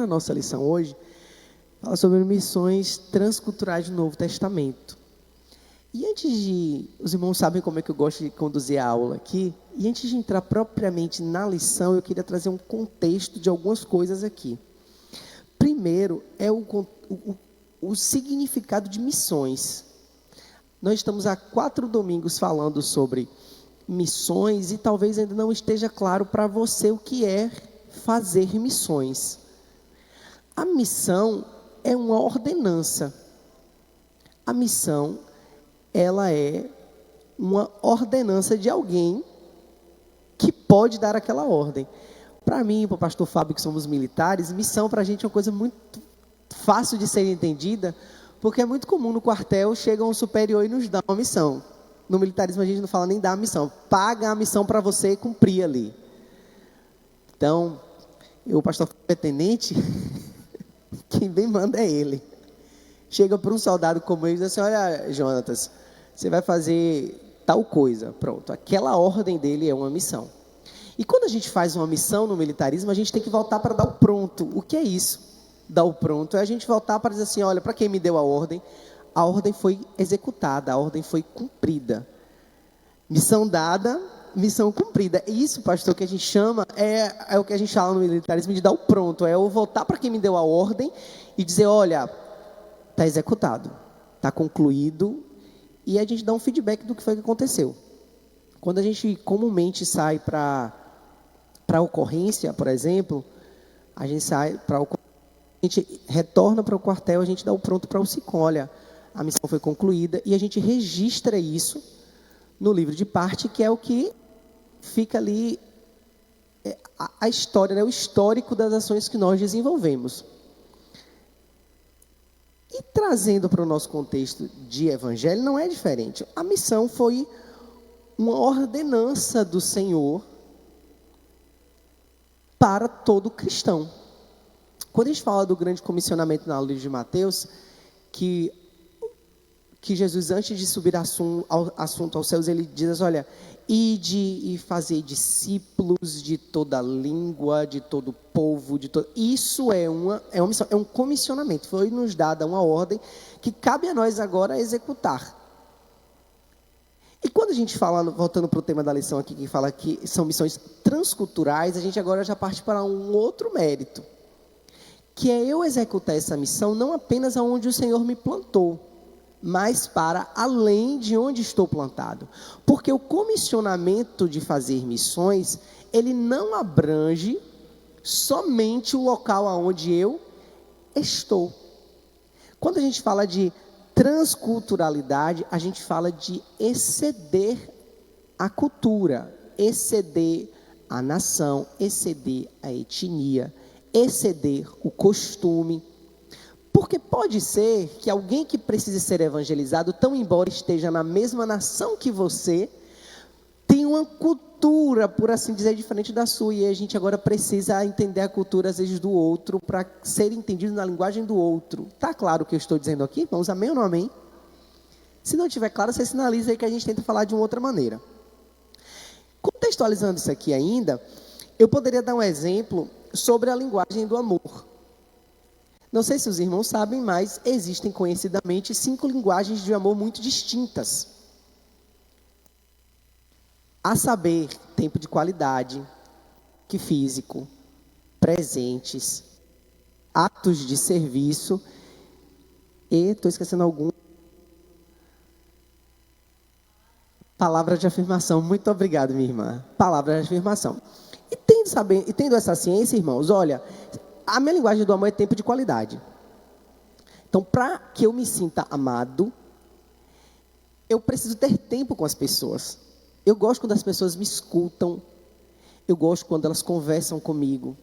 nossa lição hoje fala sobre missões transculturais do Novo Testamento. E antes de... Os irmãos sabem como é que eu gosto de conduzir a aula aqui. E antes de entrar propriamente na lição, eu queria trazer um contexto de algumas coisas aqui. Primeiro é o significado de missões. Nós estamos há 4 domingos falando sobre missões e talvez ainda não esteja claro para você o que é fazer missões. A missão é uma ordenança. A missão, ela é uma ordenança de alguém que pode dar aquela ordem. Para mim e para o pastor Fábio, que somos militares, missão para a gente é uma coisa muito fácil de ser entendida, porque é muito comum no quartel, chega um superior e nos dá uma missão. No militarismo a gente não fala nem dar a missão, paga a missão para você cumprir ali. Então, o pastor Fábio é tenente, quem bem manda é ele. Chega para um soldado como ele e diz assim: olha, Jonatas, você vai fazer tal coisa. Pronto, aquela ordem dele é uma missão. E quando a gente faz uma missão no militarismo, a gente tem que voltar para dar o pronto. O que é isso? Dar o pronto é a gente voltar para dizer assim: olha, para quem me deu a ordem foi executada, a ordem foi cumprida. Missão dada, missão cumprida. E isso, pastor, que a gente chama, é o que a gente fala no militarismo de dar o pronto. É eu voltar para quem me deu a ordem e dizer: olha, está executado, está concluído, e a gente dá um feedback do que foi que aconteceu. Quando a gente comumente sai para a ocorrência, por exemplo, a gente sai para a gente retorna para o quartel, a gente dá o pronto para o SICOM. Olha, a missão foi concluída, e a gente registra isso no livro de parte, que é o que fica ali, a história, né, o histórico das ações que nós desenvolvemos. E trazendo para o nosso contexto de evangelho, não é diferente. A missão foi uma ordenança do Senhor para todo cristão. Quando a gente fala do grande comissionamento na livro de Mateus, que Jesus, antes de subir assunto aos céus, ele diz: olha, ide e fazer discípulos de toda língua, de todo povo, isso é uma missão, é um comissionamento. Foi nos dada uma ordem que cabe a nós agora executar. E quando a gente fala, voltando para o tema da lição aqui, que fala que são missões transculturais, a gente agora já parte para um outro mérito, que é eu executar essa missão não apenas aonde o Senhor me plantou, mas para além de onde estou plantado. Porque o comissionamento de fazer missões, ele não abrange somente o local aonde eu estou. Quando a gente fala de transculturalidade, a gente fala de exceder a cultura, exceder a nação, exceder a etnia, exceder o costume. Porque pode ser que alguém que precise ser evangelizado, tão embora esteja na mesma nação que você, tenha uma cultura, por assim dizer, diferente da sua. E a gente agora precisa entender a cultura, às vezes, do outro, para ser entendido na linguagem do outro. Está claro o que eu estou dizendo aqui? Vamos, amém ou não amém? Se não estiver claro, você sinaliza aí que a gente tenta falar de uma outra maneira. Contextualizando isso aqui ainda, eu poderia dar um exemplo sobre a linguagem do amor. Não sei se os irmãos sabem, mas existem conhecidamente 5 linguagens de amor muito distintas. A saber, tempo de qualidade, que físico, presentes, atos de serviço e, estou esquecendo algum, palavra de afirmação. Muito obrigado, minha irmã. Palavra de afirmação. E tendo essa ciência, irmãos, olha, a minha linguagem do amor é tempo de qualidade. Então, para que eu me sinta amado, eu preciso ter tempo com as pessoas. Eu gosto quando as pessoas me escutam. Eu gosto quando elas conversam comigo.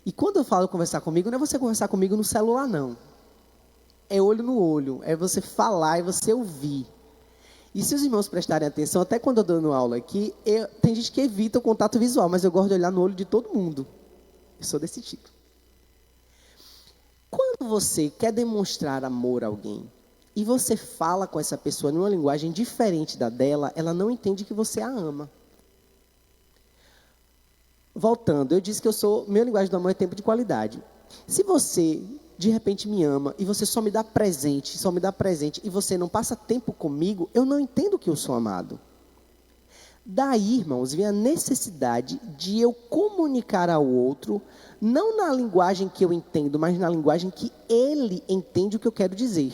E quando eu falo conversar comigo, não é você conversar comigo no celular, não. É olho no olho. É você falar, é você ouvir. E se os irmãos prestarem atenção, até quando eu estou dando aula aqui, tem gente que evita o contato visual, mas eu gosto de olhar no olho de todo mundo. Eu sou desse tipo. Quando você quer demonstrar amor a alguém, e você fala com essa pessoa numa linguagem diferente da dela, ela não entende que você a ama. Voltando, eu disse que minha linguagem do amor é tempo de qualidade. Se você de repente me ama e você só me dá presente, e você não passa tempo comigo, eu não entendo que eu sou amado. Daí, irmãos, vem a necessidade de eu comunicar ao outro, não na linguagem que eu entendo, mas na linguagem que ele entende o que eu quero dizer.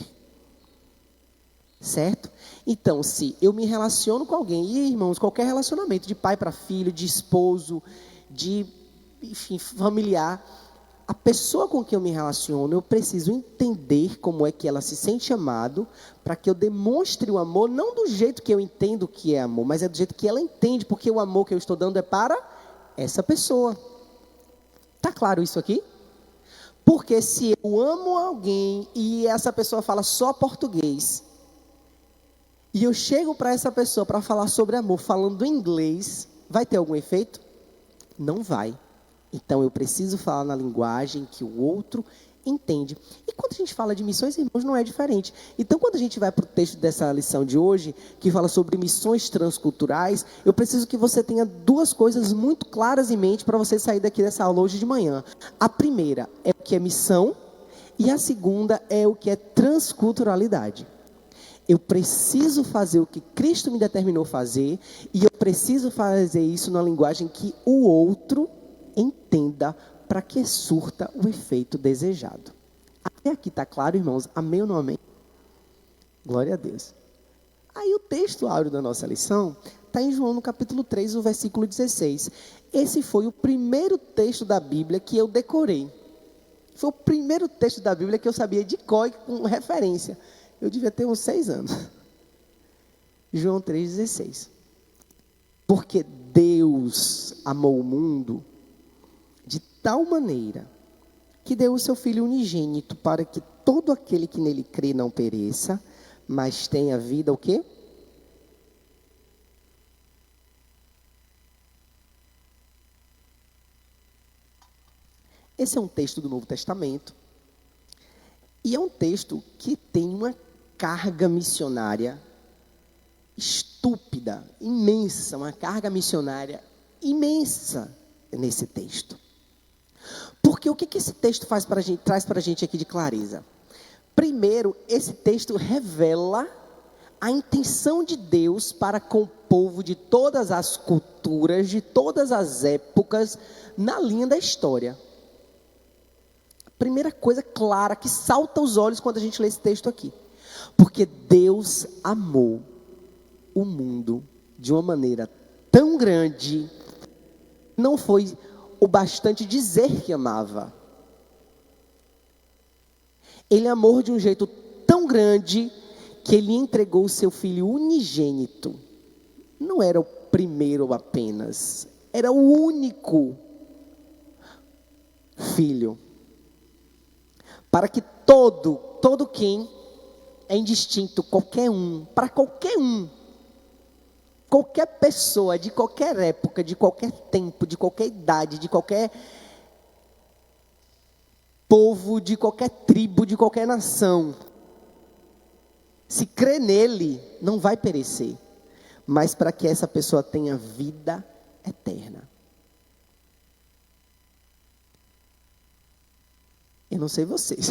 Certo? Então, se eu me relaciono com alguém, e irmãos, qualquer relacionamento, de pai para filho, de esposo, enfim, familiar, a pessoa com quem eu me relaciono, eu preciso entender como é que ela se sente amado, para que eu demonstre o amor, não do jeito que eu entendo que é amor, mas é do jeito que ela entende, porque o amor que eu estou dando é para essa pessoa. Tá claro isso aqui? Porque se eu amo alguém e essa pessoa fala só português, e eu chego para essa pessoa para falar sobre amor falando inglês, vai ter algum efeito? Não vai. Então eu preciso falar na linguagem que o outro entende. E quando a gente fala de missões, irmãos, não é diferente. Então quando a gente vai para o texto dessa lição de hoje, que fala sobre missões transculturais, eu preciso que você tenha duas coisas muito claras em mente para você sair daqui dessa aula hoje de manhã. A primeira é o que é missão e a segunda é o que é transculturalidade. Eu preciso fazer o que Cristo me determinou fazer e eu preciso fazer isso na linguagem que o outro entenda para que surta o efeito desejado. Até aqui está claro, irmãos? Amém ou não amém? Glória a Deus. Aí o texto áureo da nossa lição está em João no capítulo 3, o versículo 16. Esse foi o primeiro texto da Bíblia que eu decorei. Foi o primeiro texto da Bíblia que eu sabia de cor e com referência. Eu devia ter uns 6 anos. João 3,16. Porque Deus amou o mundo de tal maneira que deu o seu Filho unigênito para que todo aquele que nele crê não pereça, mas tenha vida o quê? Esse é um texto do Novo Testamento. E é um texto que tem uma carga missionária estúpida, imensa, uma carga missionária imensa nesse texto. Porque o que esse texto traz para a gente aqui de clareza? Primeiro, esse texto revela a intenção de Deus para com o povo de todas as culturas, de todas as épocas, na linha da história. Primeira coisa clara que salta aos olhos quando a gente lê esse texto aqui. Porque Deus amou o mundo de uma maneira tão grande, não foi o bastante dizer que amava. Ele amou de um jeito tão grande que ele entregou o seu Filho unigênito. Não era o primeiro apenas, era o único Filho. Para que todo quem é indistinto, qualquer um, para qualquer um, qualquer pessoa, de qualquer época, de qualquer tempo, de qualquer idade, de qualquer povo, de qualquer tribo, de qualquer nação, se crê nele, não vai perecer, mas para que essa pessoa tenha vida eterna. Eu não sei vocês,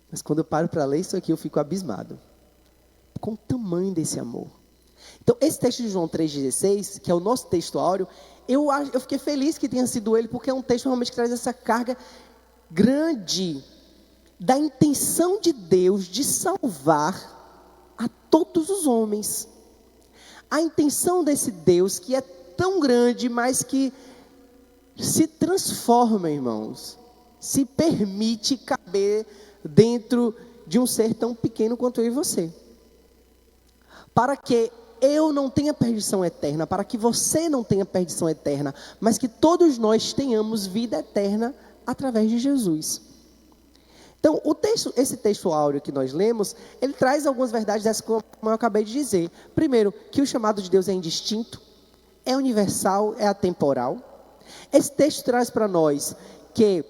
mas quando eu paro para ler isso aqui, eu fico abismado com o tamanho desse amor. Então, esse texto de João 3,16, que é o nosso texto áureo, eu fiquei feliz que tenha sido ele, porque é um texto realmente que traz essa carga grande da intenção de Deus de salvar a todos os homens. A intenção desse Deus que é tão grande, mas que se transforma, irmãos, se permite caber dentro de um ser tão pequeno quanto eu e você. Para que eu não tenha perdição eterna, para que você não tenha perdição eterna, mas que todos nós tenhamos vida eterna através de Jesus. Então, esse texto áureo que nós lemos, ele traz algumas verdades dessas, como eu acabei de dizer. Primeiro, que o chamado de Deus é indistinto, é universal, é atemporal. Esse texto traz para nós que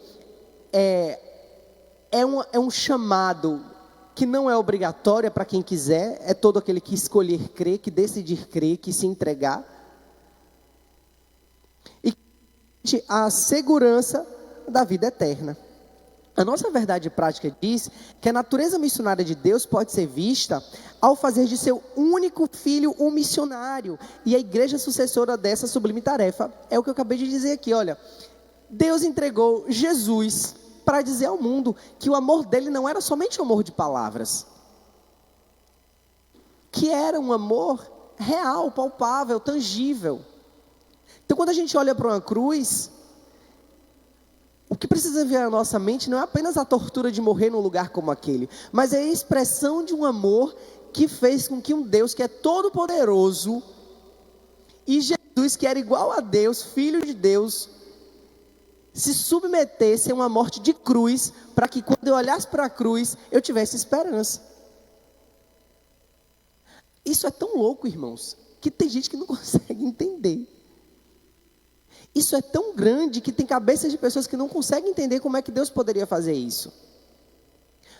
é um chamado que não é obrigatório para quem quiser, é todo aquele que escolher crer, que decidir crer, que se entregar. E a segurança da vida eterna. A nossa verdade prática diz que a natureza missionária de Deus pode ser vista ao fazer de seu único filho um missionário. E a igreja sucessora dessa sublime tarefa é o que eu acabei de dizer aqui, olha. Deus entregou Jesus para dizer ao mundo que o amor dele não era somente um amor de palavras. Que era um amor real, palpável, tangível. Então quando a gente olha para uma cruz, o que precisa vir à nossa mente não é apenas a tortura de morrer num lugar como aquele, mas é a expressão de um amor que fez com que um Deus que é todo poderoso, e Jesus que era igual a Deus, Filho de Deus, se submetesse a uma morte de cruz, para que quando eu olhasse para a cruz, eu tivesse esperança. Isso é tão louco, irmãos, que tem gente que não consegue entender. Isso é tão grande que tem cabeças de pessoas que não conseguem entender como é que Deus poderia fazer isso.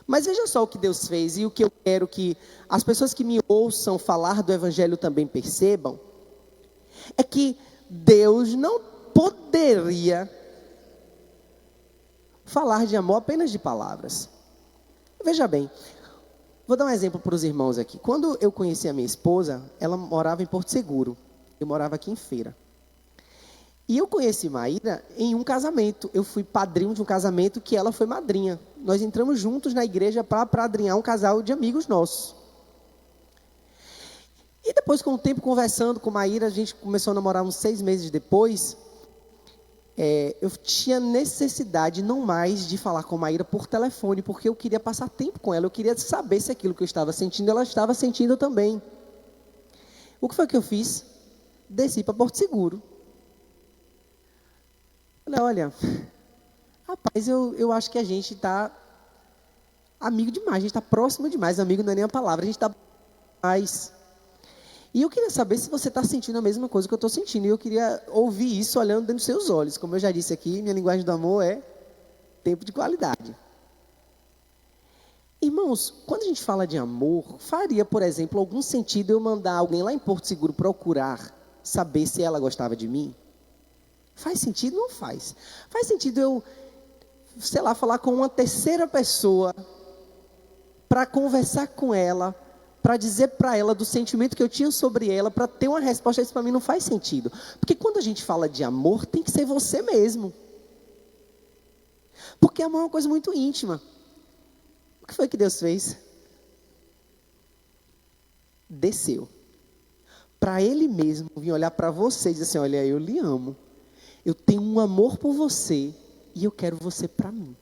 Mas veja só o que Deus fez, e o que eu quero que as pessoas que me ouçam falar do Evangelho também percebam, é que Deus não poderia falar de amor apenas de palavras. Veja bem, vou dar um exemplo para os irmãos aqui. Quando eu conheci a minha esposa, ela morava em Porto Seguro, eu morava aqui em Feira. E eu conheci Maíra em um casamento. Eu fui padrinho de um casamento que ela foi madrinha. Nós entramos juntos na igreja para padrinhar um casal de amigos nossos. E depois, com o tempo conversando com Maíra, a gente começou a namorar uns 6 meses depois. Eu tinha necessidade não mais de falar com Maíra por telefone, porque eu queria passar tempo com ela. Eu queria saber se aquilo que eu estava sentindo, ela estava sentindo também. O que foi que eu fiz? Desci para Porto Seguro. Falei, olha, rapaz, eu acho que a gente está amigo demais, a gente está próximo demais, amigo não é nem a palavra, a gente está mais. E eu queria saber se você está sentindo a mesma coisa que eu estou sentindo, e eu queria ouvir isso olhando dentro dos seus olhos. Como eu já disse aqui, minha linguagem do amor é tempo de qualidade. Irmãos, quando a gente fala de amor, faria, por exemplo, algum sentido eu mandar alguém lá em Porto Seguro procurar saber se ela gostava de mim? Faz sentido? Não faz. Faz sentido eu, sei lá, falar com uma terceira pessoa para conversar com ela, para dizer para ela do sentimento que eu tinha sobre ela, para ter uma resposta. Isso para mim não faz sentido. Porque quando a gente fala de amor, tem que ser você mesmo. Porque amor é uma coisa muito íntima. O que foi que Deus fez? Desceu. Para Ele mesmo vir olhar para você e dizer assim, olha, eu lhe amo. Eu tenho um amor por você e eu quero você para mim.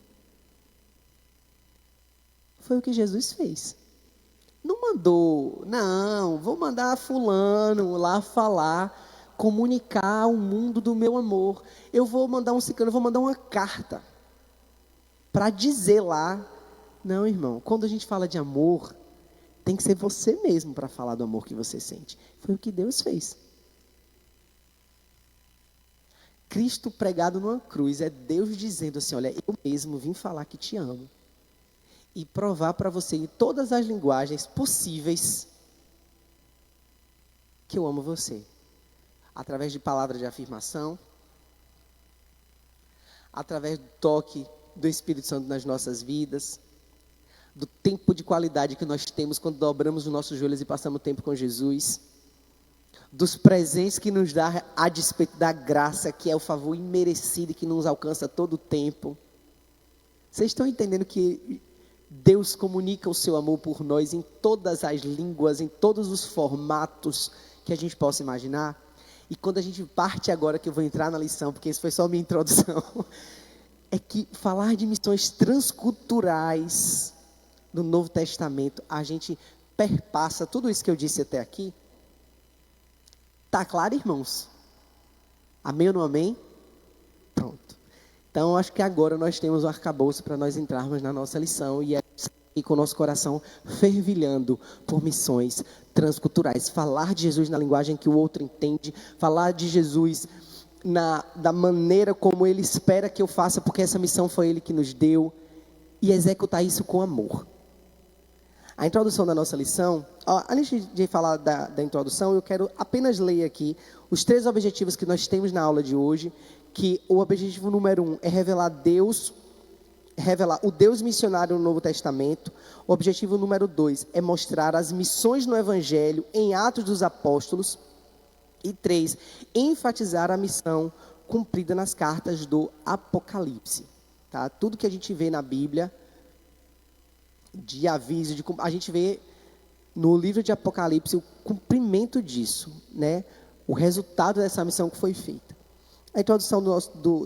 Foi o que Jesus fez. Não mandou, não, vou mandar fulano lá falar, comunicar ao mundo do meu amor. Eu vou mandar um ciclano, eu vou mandar uma carta para dizer lá. Não, irmão, quando a gente fala de amor, tem que ser você mesmo para falar do amor que você sente. Foi o que Deus fez. Cristo pregado numa cruz é Deus dizendo assim, olha, eu mesmo vim falar que te amo. E provar para você em todas as linguagens possíveis que eu amo você. Através de palavras de afirmação, através do toque do Espírito Santo nas nossas vidas, do tempo de qualidade que nós temos quando dobramos os nossos joelhos e passamos tempo com Jesus, dos presentes que nos dá a despeito da graça, que é o favor imerecido e que nos alcança todo o tempo. Vocês estão entendendo que Deus comunica o seu amor por nós em todas as línguas, em todos os formatos que a gente possa imaginar? E quando a gente parte agora, que eu vou entrar na lição, porque isso foi só a minha introdução, é que falar de missões transculturais no Novo Testamento, a gente perpassa tudo isso que eu disse até aqui. Tá claro, irmãos? Amém ou não amém? Pronto. Então, acho que agora nós temos um arcabouço para nós entrarmos na nossa lição e com o nosso coração fervilhando por missões transculturais. Falar de Jesus na linguagem que o outro entende, falar de Jesus da maneira como Ele espera que eu faça, porque essa missão foi Ele que nos deu, e executar isso com amor. A introdução da nossa lição, antes de falar da introdução, eu quero apenas ler aqui os 3 objetivos que nós temos na aula de hoje, que o objetivo número 1 é revelar Deus revelar o Deus missionário no Novo Testamento. O objetivo número 2 é mostrar as missões no Evangelho em Atos dos Apóstolos. E 3, enfatizar a missão cumprida nas cartas do Apocalipse. Tá? Tudo que a gente vê na Bíblia, de aviso, a gente vê no livro de Apocalipse o cumprimento disso, né? O resultado dessa missão que foi feita. A introdução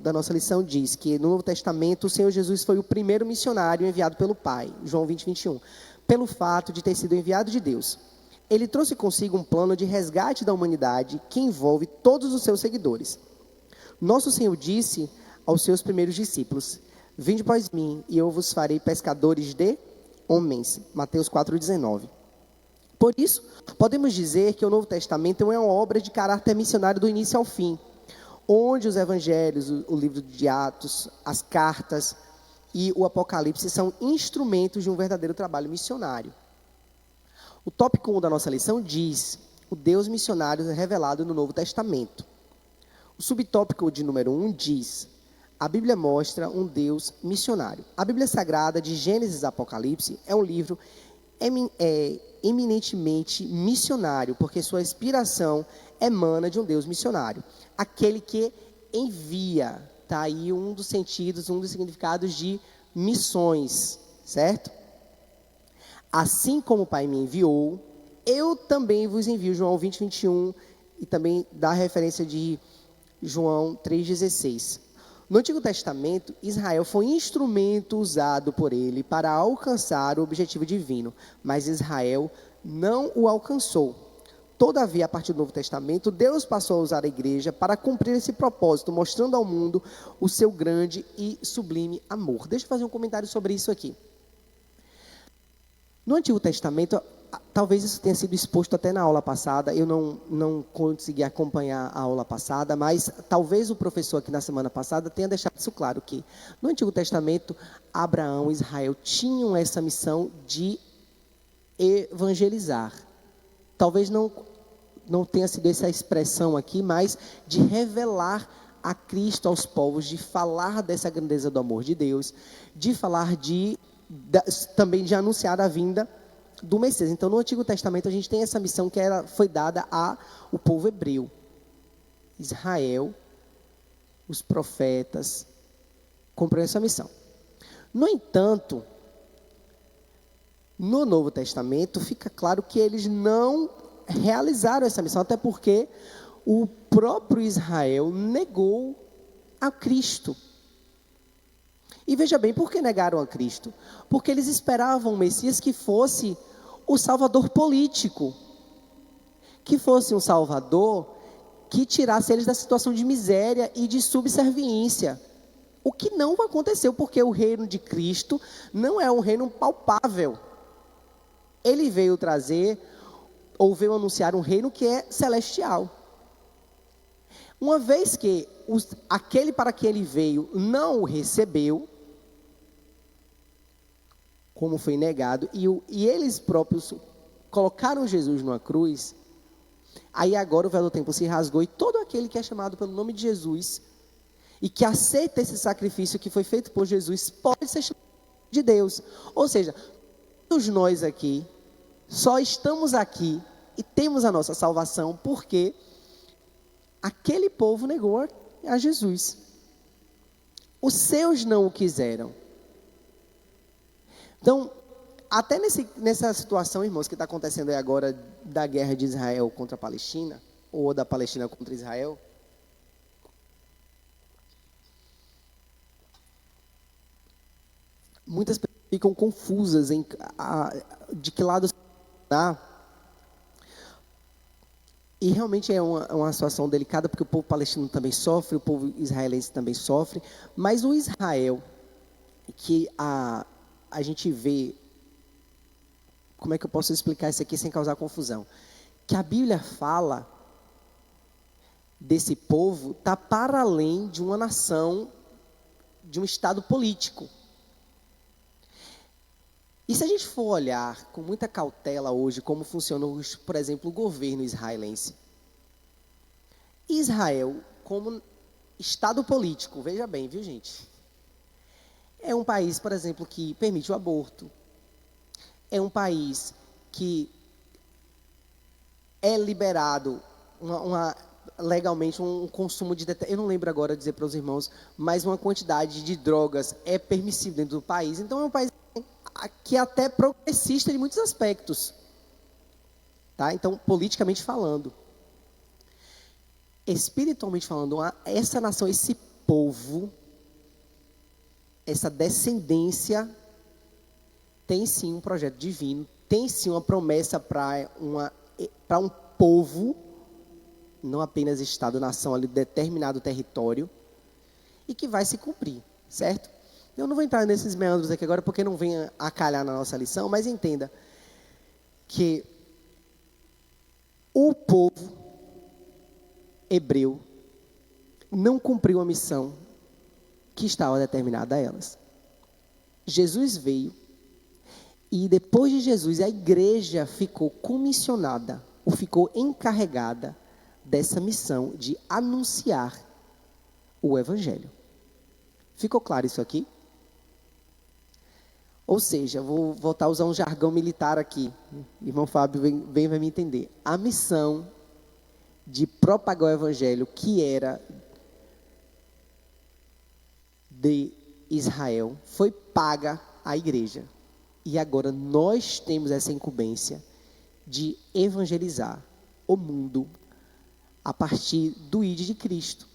da nossa lição diz que no Novo Testamento o Senhor Jesus foi o primeiro missionário enviado pelo Pai, João 20, 21, pelo fato de ter sido enviado de Deus. Ele trouxe consigo um plano de resgate da humanidade que envolve todos os seus seguidores. Nosso Senhor disse aos seus primeiros discípulos: vinde após mim e eu vos farei pescadores de homens. Mateus 4,19. Por isso, podemos dizer que o Novo Testamento é uma obra de caráter missionário do início ao fim, onde os evangelhos, o livro de Atos, as cartas e o Apocalipse são instrumentos de um verdadeiro trabalho missionário. O tópico 1 da nossa lição diz: o Deus missionário é revelado no Novo Testamento. O subtópico de número 1 diz: a Bíblia mostra um Deus missionário. A Bíblia Sagrada, de Gênesis a Apocalipse, é um livro eminentemente missionário, porque sua inspiração emana de um Deus missionário, aquele que envia. Está aí um dos sentidos, um dos significados de missões, certo? Assim como o Pai me enviou, eu também vos envio. João 20, 21, e também dá referência de João 3,16. No Antigo Testamento, Israel foi instrumento usado por ele para alcançar o objetivo divino, mas Israel não o alcançou. Todavia, a partir do Novo Testamento, Deus passou a usar a igreja para cumprir esse propósito, mostrando ao mundo o seu grande e sublime amor. Deixa eu fazer um comentário sobre isso aqui. No Antigo Testamento, talvez isso tenha sido exposto até na aula passada, eu não consegui acompanhar a aula passada, mas talvez o professor aqui na semana passada tenha deixado isso claro, que no Antigo Testamento, Abraão e Israel tinham essa missão de evangelizar. Talvez não tenha sido essa expressão aqui, mas de revelar a Cristo aos povos, de falar dessa grandeza do amor de Deus, de falar também de anunciar a vinda do Messias. Então, no Antigo Testamento, a gente tem essa missão que foi dada ao povo hebreu. Israel, os profetas, cumpriram essa missão. No entanto, no Novo Testamento, fica claro que eles não realizaram essa missão, até porque o próprio Israel negou a Cristo. E veja bem, por que negaram a Cristo? Porque eles esperavam um Messias que fosse o Salvador político, que fosse um Salvador que tirasse eles da situação de miséria e de subserviência. O que não aconteceu, porque o reino de Cristo não é um reino palpável. Ele veio trazer, ou veio anunciar um reino que é celestial. Uma vez que aquele para que ele veio não o recebeu, como foi negado, e eles próprios colocaram Jesus numa cruz, aí agora o véu do templo se rasgou, e todo aquele que é chamado pelo nome de Jesus, e que aceita esse sacrifício que foi feito por Jesus, pode ser chamado de Deus. Ou seja, todos nós aqui, só estamos aqui, e temos a nossa salvação, porque aquele povo negou a Jesus. Os seus não o quiseram. Então, até nessa situação, irmãos, que está acontecendo aí agora, da guerra de Israel contra a Palestina, ou da Palestina contra Israel, muitas pessoas ficam confusas de que lado está. E realmente é uma situação delicada, porque o povo palestino também sofre, o povo israelense também sofre, mas o Israel, que a gente vê, como é que eu posso explicar isso aqui sem causar confusão? Que a Bíblia fala desse povo, está para além de uma nação, de um estado político. E se a gente for olhar com muita cautela hoje como funciona, por exemplo, o governo israelense. Israel, como estado político, veja bem, viu gente? É um país, por exemplo, que permite o aborto. É um país que é liberado legalmente um consumo de... Eu não lembro agora dizer para os irmãos, mas uma quantidade de drogas é permissível dentro do país. Então é um país que é até progressista em muitos aspectos. Tá? Então, politicamente falando. Espiritualmente falando, essa nação, esse povo, essa descendência, tem sim um projeto divino, tem sim uma promessa para um povo, não apenas estado-nação, ali, determinado território, e que vai se cumprir, certo? Eu não vou entrar nesses meandros aqui agora, porque não vem a calhar na nossa lição, mas entenda que o povo hebreu não cumpriu a missão que estava determinada a elas. Jesus veio e depois de Jesus a igreja ficou comissionada, ou ficou encarregada dessa missão de anunciar o evangelho. Ficou claro isso aqui? Ou seja, vou voltar a usar um jargão militar aqui. Irmão Fábio vai me entender. A missão de propagar o evangelho que era de Israel foi paga à igreja. E agora nós temos essa incumbência de evangelizar o mundo a partir do ID de Cristo.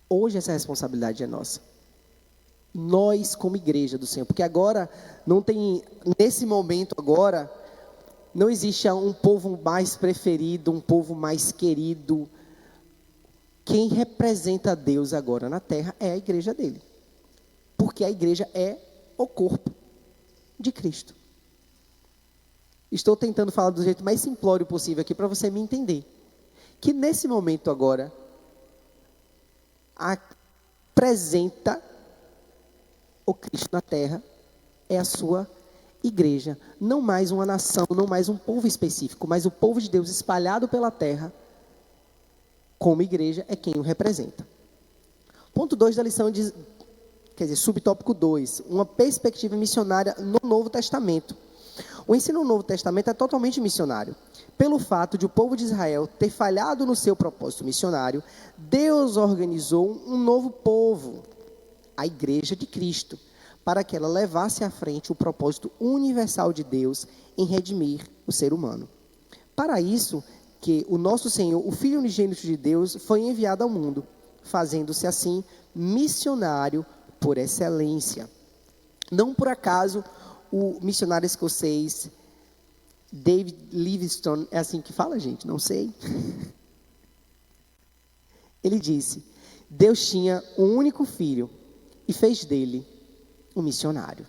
Hoje essa responsabilidade é nossa. Nós como igreja do Senhor, porque agora não tem, nesse momento agora, não existe um povo mais preferido, um povo mais querido. Quem representa Deus agora na terra é a igreja dele. Porque a igreja é o corpo de Cristo. Estou tentando falar do jeito mais simplório possível aqui para você me entender. Que nesse momento agora, apresenta o Cristo na terra, é a sua igreja. Não mais uma nação, não mais um povo específico, mas o povo de Deus espalhado pela terra, como igreja, é quem o representa. Ponto 2 da lição diz, subtópico 2, uma perspectiva missionária no Novo Testamento. O ensino no Novo Testamento é totalmente missionário. Pelo fato de o povo de Israel ter falhado no seu propósito missionário, Deus organizou um novo povo, a Igreja de Cristo, para que ela levasse à frente o propósito universal de Deus em redimir o ser humano. Para isso, que o nosso Senhor, o Filho unigênito de Deus, foi enviado ao mundo, fazendo-se assim missionário por excelência. Não por acaso, o missionário escocês David Livingstone, é assim que fala, gente? Não sei. Ele disse: Deus tinha um único filho e fez dele um missionário.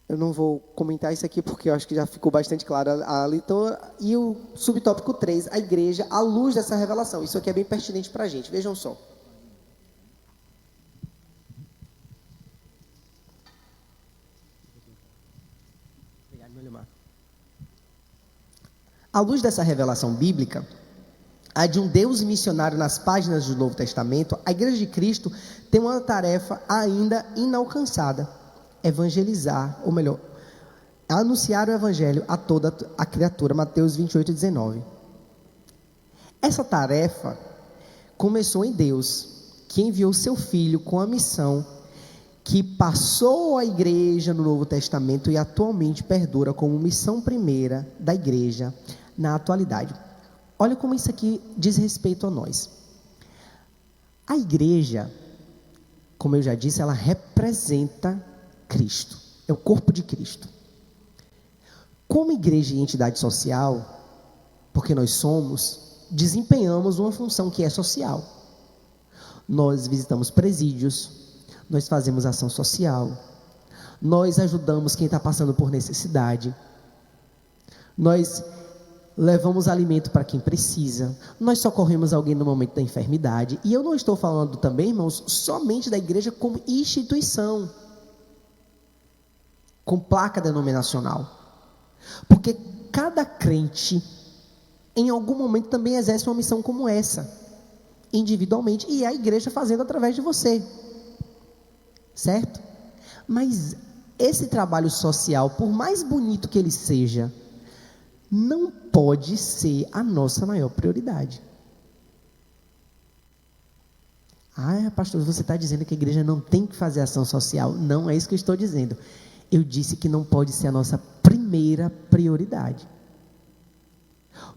Eu não vou comentar isso aqui porque eu acho que já ficou bastante claro a leitura. E o subtópico 3, a igreja à luz dessa revelação. Isso aqui é bem pertinente para a gente, vejam só. À luz dessa revelação bíblica, a de um Deus missionário nas páginas do Novo Testamento, a Igreja de Cristo tem uma tarefa ainda inalcançada: evangelizar, ou melhor, anunciar o Evangelho a toda a criatura. Mateus 28:19. Essa tarefa começou em Deus, que enviou seu Filho com a missão que passou a igreja no Novo Testamento e atualmente perdura como missão primeira da igreja na atualidade. Olha como isso aqui diz respeito a nós. A igreja, como eu já disse, ela representa Cristo, é o corpo de Cristo. Como igreja e entidade social, porque nós somos, desempenhamos uma função que é social. Nós visitamos presídios, nós fazemos ação social, nós ajudamos quem está passando por necessidade, nós levamos alimento para quem precisa, nós socorremos alguém no momento da enfermidade. E eu não estou falando também, irmãos, somente da igreja como instituição, com placa denominacional, porque cada crente em algum momento também exerce uma missão como essa. individualmente, e a igreja fazendo através de você, certo? Mas esse trabalho social, por mais bonito que ele seja, não pode ser a nossa maior prioridade. Pastor, você está dizendo que a igreja não tem que fazer ação social? Não é isso que eu estou dizendo. Eu disse que não pode ser a nossa primeira prioridade.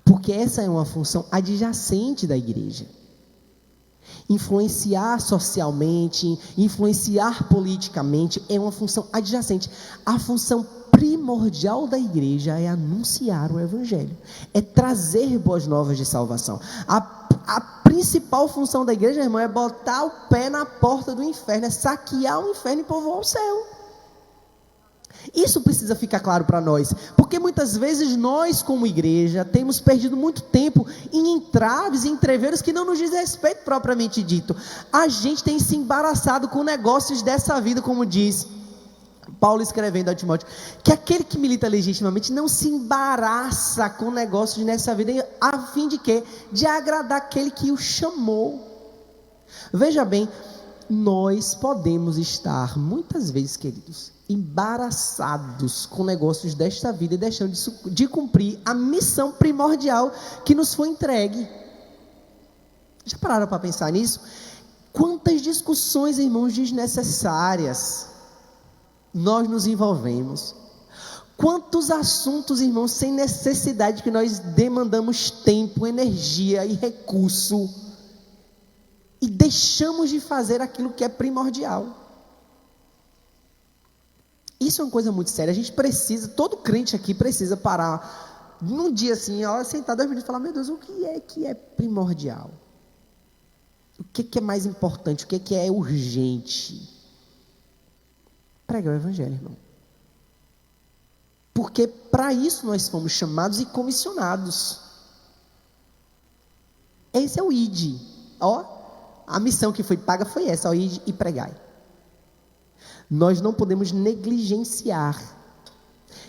Porque essa é uma função adjacente da igreja. Influenciar socialmente, influenciar politicamente é uma função adjacente. A função primordial da igreja é anunciar o evangelho, é trazer boas novas de salvação. A principal função da igreja, irmão, é botar o pé na porta do inferno, é saquear o inferno e povoar o céu. Isso precisa ficar claro para nós, porque muitas vezes nós, como igreja, temos perdido muito tempo em entraves e entreveiros que não nos diz respeito propriamente dito. A gente tem se embaraçado com negócios dessa vida, como diz Paulo escrevendo a Timóteo, que aquele que milita legitimamente não se embaraça com negócios nessa vida, a fim de quê? De agradar aquele que o chamou. Veja bem, nós podemos estar, muitas vezes, queridos, embaraçados com negócios desta vida e deixando de cumprir a missão primordial que nos foi entregue. Já pararam para pensar nisso? Quantas discussões, irmãos, desnecessárias nós nos envolvemos. Quantos assuntos, irmãos, sem necessidade, que nós demandamos tempo, energia e recurso e deixamos de fazer aquilo que é primordial. Isso é uma coisa muito séria. A gente precisa, todo crente aqui precisa parar num dia assim, sentar 2 minutos e falar: meu Deus, o que é primordial? O que é mais importante? O que é urgente? Pregar o evangelho, irmão. Porque para isso nós fomos chamados e comissionados. Esse é o ID. A missão que foi paga foi essa: ID e pregai. Nós não podemos negligenciar.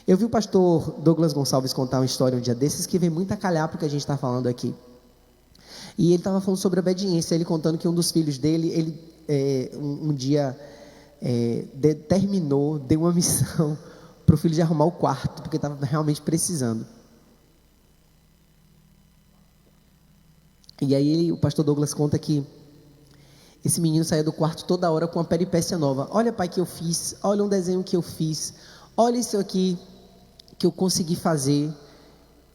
Eu vi o pastor Douglas Gonçalves contar uma história um dia desses que vem muito a calhar para o que a gente está falando aqui. E ele estava falando sobre obediência. Ele contando que um dos filhos dele, um dia determinou, deu uma missão para o filho de arrumar o quarto, porque estava realmente precisando. E aí o pastor Douglas conta que esse menino saía do quarto toda hora com uma peripécia nova. Olha, pai, que eu fiz. Olha um desenho que eu fiz. Olha isso aqui que eu consegui fazer.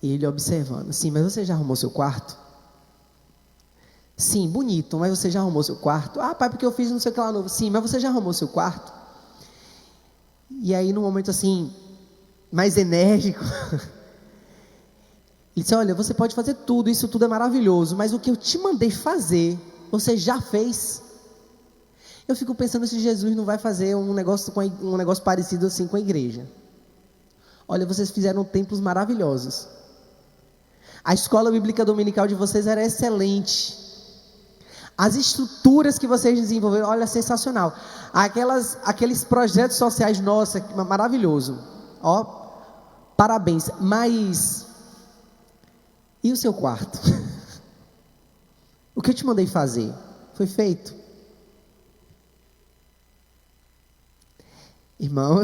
E ele observando. Sim, mas você já arrumou seu quarto? Sim, bonito, mas você já arrumou seu quarto? Pai, porque eu fiz não sei o que lá novo. Sim, mas você já arrumou seu quarto? E aí, num momento assim, mais enérgico, ele disse: olha, você pode fazer tudo, isso tudo é maravilhoso, mas o que eu te mandei fazer, você já fez? Eu fico pensando se Jesus não vai fazer um negócio parecido assim com a igreja. Olha, vocês fizeram templos maravilhosos. A escola bíblica dominical de vocês era excelente. As estruturas que vocês desenvolveram, olha, sensacional. Aqueles projetos sociais, nossa, maravilhoso. Parabéns. Mas e o seu quarto? O que eu te mandei fazer foi feito? Irmão,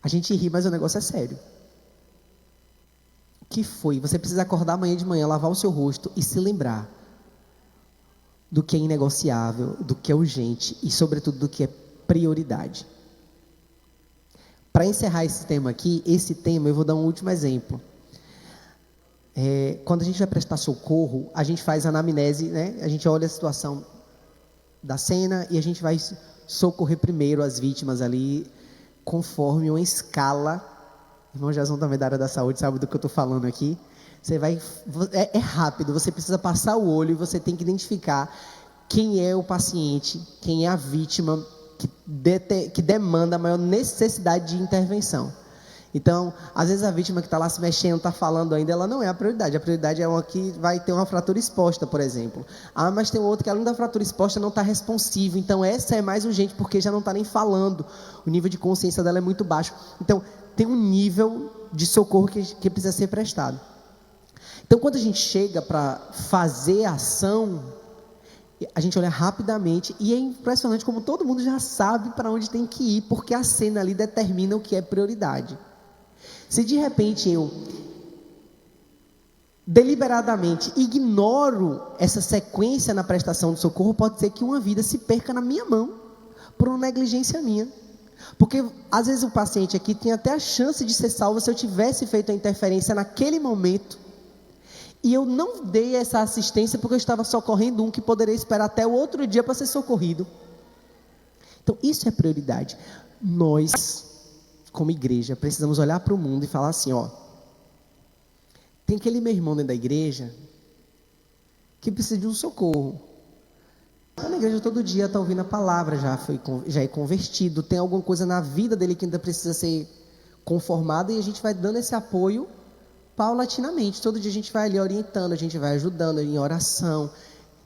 a gente ri, mas o negócio é sério. O que foi? Você precisa acordar amanhã de manhã, lavar o seu rosto e se lembrar do que é inegociável, do que é urgente e, sobretudo, do que é prioridade. Para encerrar esse tema aqui, eu vou dar um último exemplo. Quando a gente vai prestar socorro, a gente faz anamnese, né? A gente olha a situação da cena e a gente vai socorrer primeiro as vítimas ali, conforme uma escala. Irmão Jason também da área da saúde, sabe do que eu estou falando aqui. É rápido, você precisa passar o olho e você tem que identificar quem é o paciente, quem é a vítima que demanda a maior necessidade de intervenção. Então, às vezes a vítima que está lá se mexendo, está falando ainda, ela não é a prioridade é uma que vai ter uma fratura exposta, por exemplo. Mas tem outro que além da fratura exposta não está responsivo, então essa é mais urgente porque já não está nem falando, o nível de consciência dela é muito baixo. Então, tem um nível de socorro que precisa ser prestado. Então, quando a gente chega para fazer a ação, a gente olha rapidamente e é impressionante como todo mundo já sabe para onde tem que ir, porque a cena ali determina o que é prioridade. Se de repente eu deliberadamente ignoro essa sequência na prestação de socorro, pode ser que uma vida se perca na minha mão, por uma negligência minha. Porque às vezes o paciente aqui tem até a chance de ser salvo se eu tivesse feito a interferência naquele momento, e eu não dei essa assistência porque eu estava socorrendo um que poderia esperar até o outro dia para ser socorrido. Então isso é prioridade. Nós, como igreja, precisamos olhar para o mundo e falar assim, tem aquele meu irmão dentro da igreja que precisa de um socorro. Está na igreja todo dia, está ouvindo a palavra, já é convertido, tem alguma coisa na vida dele que ainda precisa ser conformada, e a gente vai dando esse apoio paulatinamente. Todo dia a gente vai ali orientando, a gente vai ajudando em oração,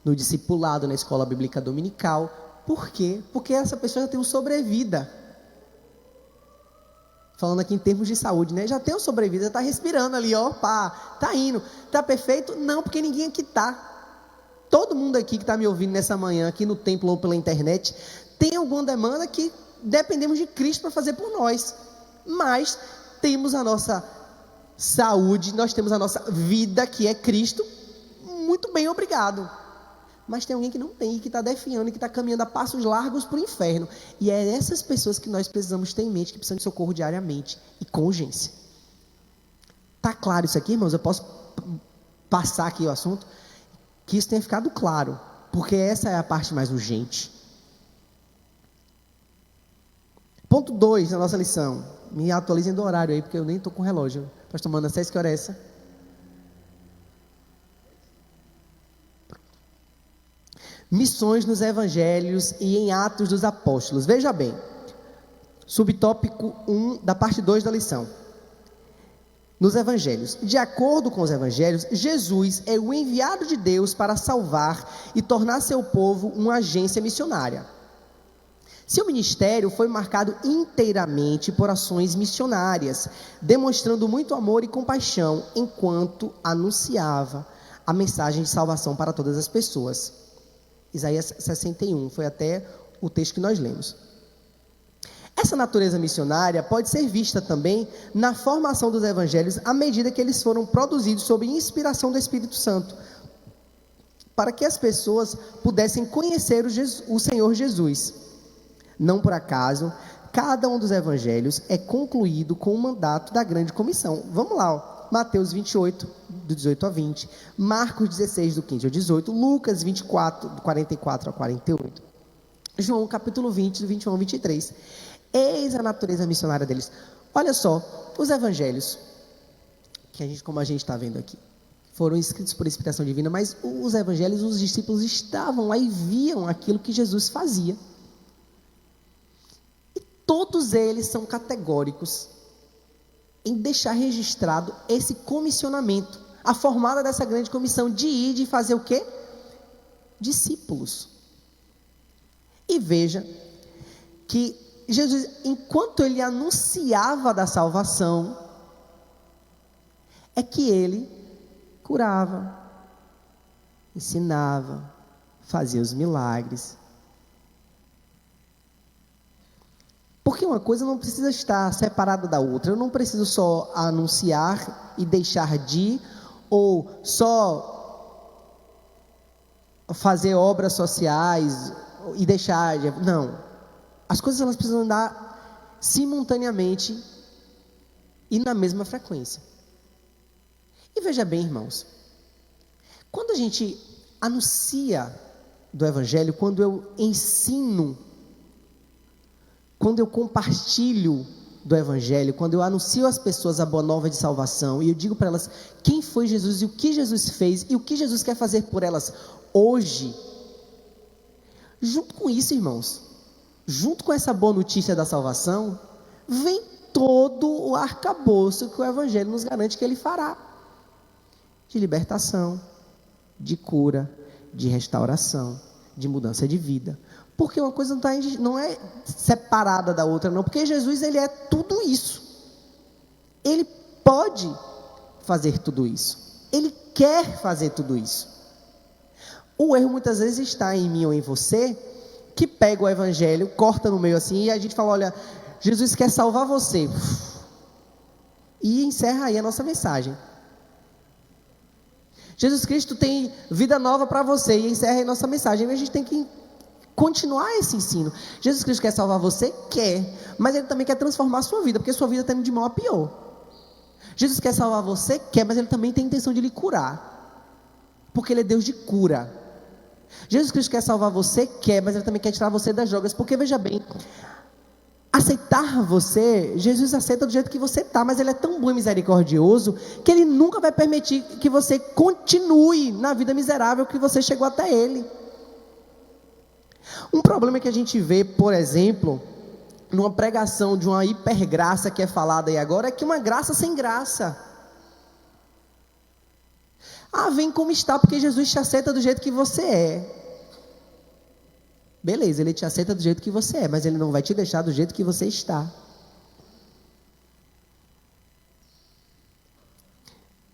no discipulado, na escola bíblica dominical. Por quê? Porque essa pessoa já tem uma sobrevida. Falando aqui em termos de saúde, né? Já tem uma sobrevida, está respirando ali, está indo. Está perfeito? Não, porque ninguém aqui está. Todo mundo aqui que está me ouvindo nessa manhã, aqui no templo ou pela internet, tem alguma demanda que dependemos de Cristo para fazer por nós. Mas temos a nossa saúde, nós temos a nossa vida, que é Cristo, muito bem, obrigado. Mas tem alguém que não tem, que está definhando, que está caminhando a passos largos para o inferno. E é essas pessoas que nós precisamos ter em mente, que precisam de socorro diariamente e com urgência. Está claro isso aqui, irmãos? Eu posso passar aqui o assunto? Que isso tenha ficado claro, porque essa é a parte mais urgente. Ponto 2 na nossa lição. Me atualizem do horário aí, porque eu nem estou com relógio. Pastor Manassés, que hora é essa? Missões nos evangelhos e em Atos dos Apóstolos. Veja bem, subtópico 1 da parte 2 da lição. Nos evangelhos. De acordo com os evangelhos, Jesus é o enviado de Deus para salvar e tornar seu povo uma agência missionária. Seu ministério foi marcado inteiramente por ações missionárias, demonstrando muito amor e compaixão enquanto anunciava a mensagem de salvação para todas as pessoas. Isaías 61, foi até o texto que nós lemos. Essa natureza missionária pode ser vista também na formação dos evangelhos à medida que eles foram produzidos sob inspiração do Espírito Santo, para que as pessoas pudessem conhecer o Senhor Jesus. Não por acaso, cada um dos evangelhos é concluído com o mandato da grande comissão. Vamos lá, Mateus 28, do 18 a 20, Marcos 16, do 15 ao 18, Lucas 24, do 44 ao 48, João capítulo 20, do 21 ao 23. Eis a natureza missionária deles. Olha só, os evangelhos, como a gente está vendo aqui, foram escritos por inspiração divina, mas os evangelhos, os discípulos estavam lá e viam aquilo que Jesus fazia. E todos eles são categóricos em deixar registrado esse comissionamento, a formada dessa grande comissão de ir, de fazer o quê? Discípulos. E veja que Jesus, enquanto ele anunciava da salvação, é que ele curava, ensinava, fazia os milagres. Porque uma coisa não precisa estar separada da outra. Eu não preciso só anunciar e deixar de ir, ou só fazer obras sociais e deixar de... Não. As coisas elas precisam andar simultaneamente e na mesma frequência. E veja bem, irmãos, quando a gente anuncia do Evangelho, quando eu ensino, quando eu compartilho do Evangelho, quando eu anuncio às pessoas a boa nova de salvação, e eu digo para elas quem foi Jesus e o que Jesus fez e o que Jesus quer fazer por elas hoje, junto com isso, irmãos, junto com essa boa notícia da salvação, vem todo o arcabouço que o Evangelho nos garante que ele fará, de libertação, de cura, de restauração, de mudança de vida. Porque uma coisa não é separada da outra, não. Porque Jesus, ele é tudo isso. Ele pode fazer tudo isso. Ele quer fazer tudo isso. O erro muitas vezes está em mim ou em você, que pega o evangelho, corta no meio assim, e a gente fala, olha, Jesus quer salvar você. E encerra aí a nossa mensagem. Jesus Cristo tem vida nova para você, e encerra aí a nossa mensagem. E a gente tem que continuar esse ensino. Jesus Cristo quer salvar você? Quer. Mas Ele também quer transformar a sua vida, porque a sua vida está indo de mal a pior. Jesus quer salvar você? Quer, mas Ele também tem a intenção de lhe curar. Porque Ele é Deus de cura. Jesus Cristo quer salvar você? Quer, mas Ele também quer tirar você das drogas. Porque veja bem, aceitar você, Jesus aceita do jeito que você está, mas Ele é tão bom e misericordioso, que Ele nunca vai permitir que você continue na vida miserável que você chegou até Ele. Um problema que a gente vê, por exemplo, numa pregação de uma hipergraça que é falada aí agora, é que uma graça sem graça. Vem como está, porque Jesus te aceita do jeito que você é. Beleza, Ele te aceita do jeito que você é, mas Ele não vai te deixar do jeito que você está.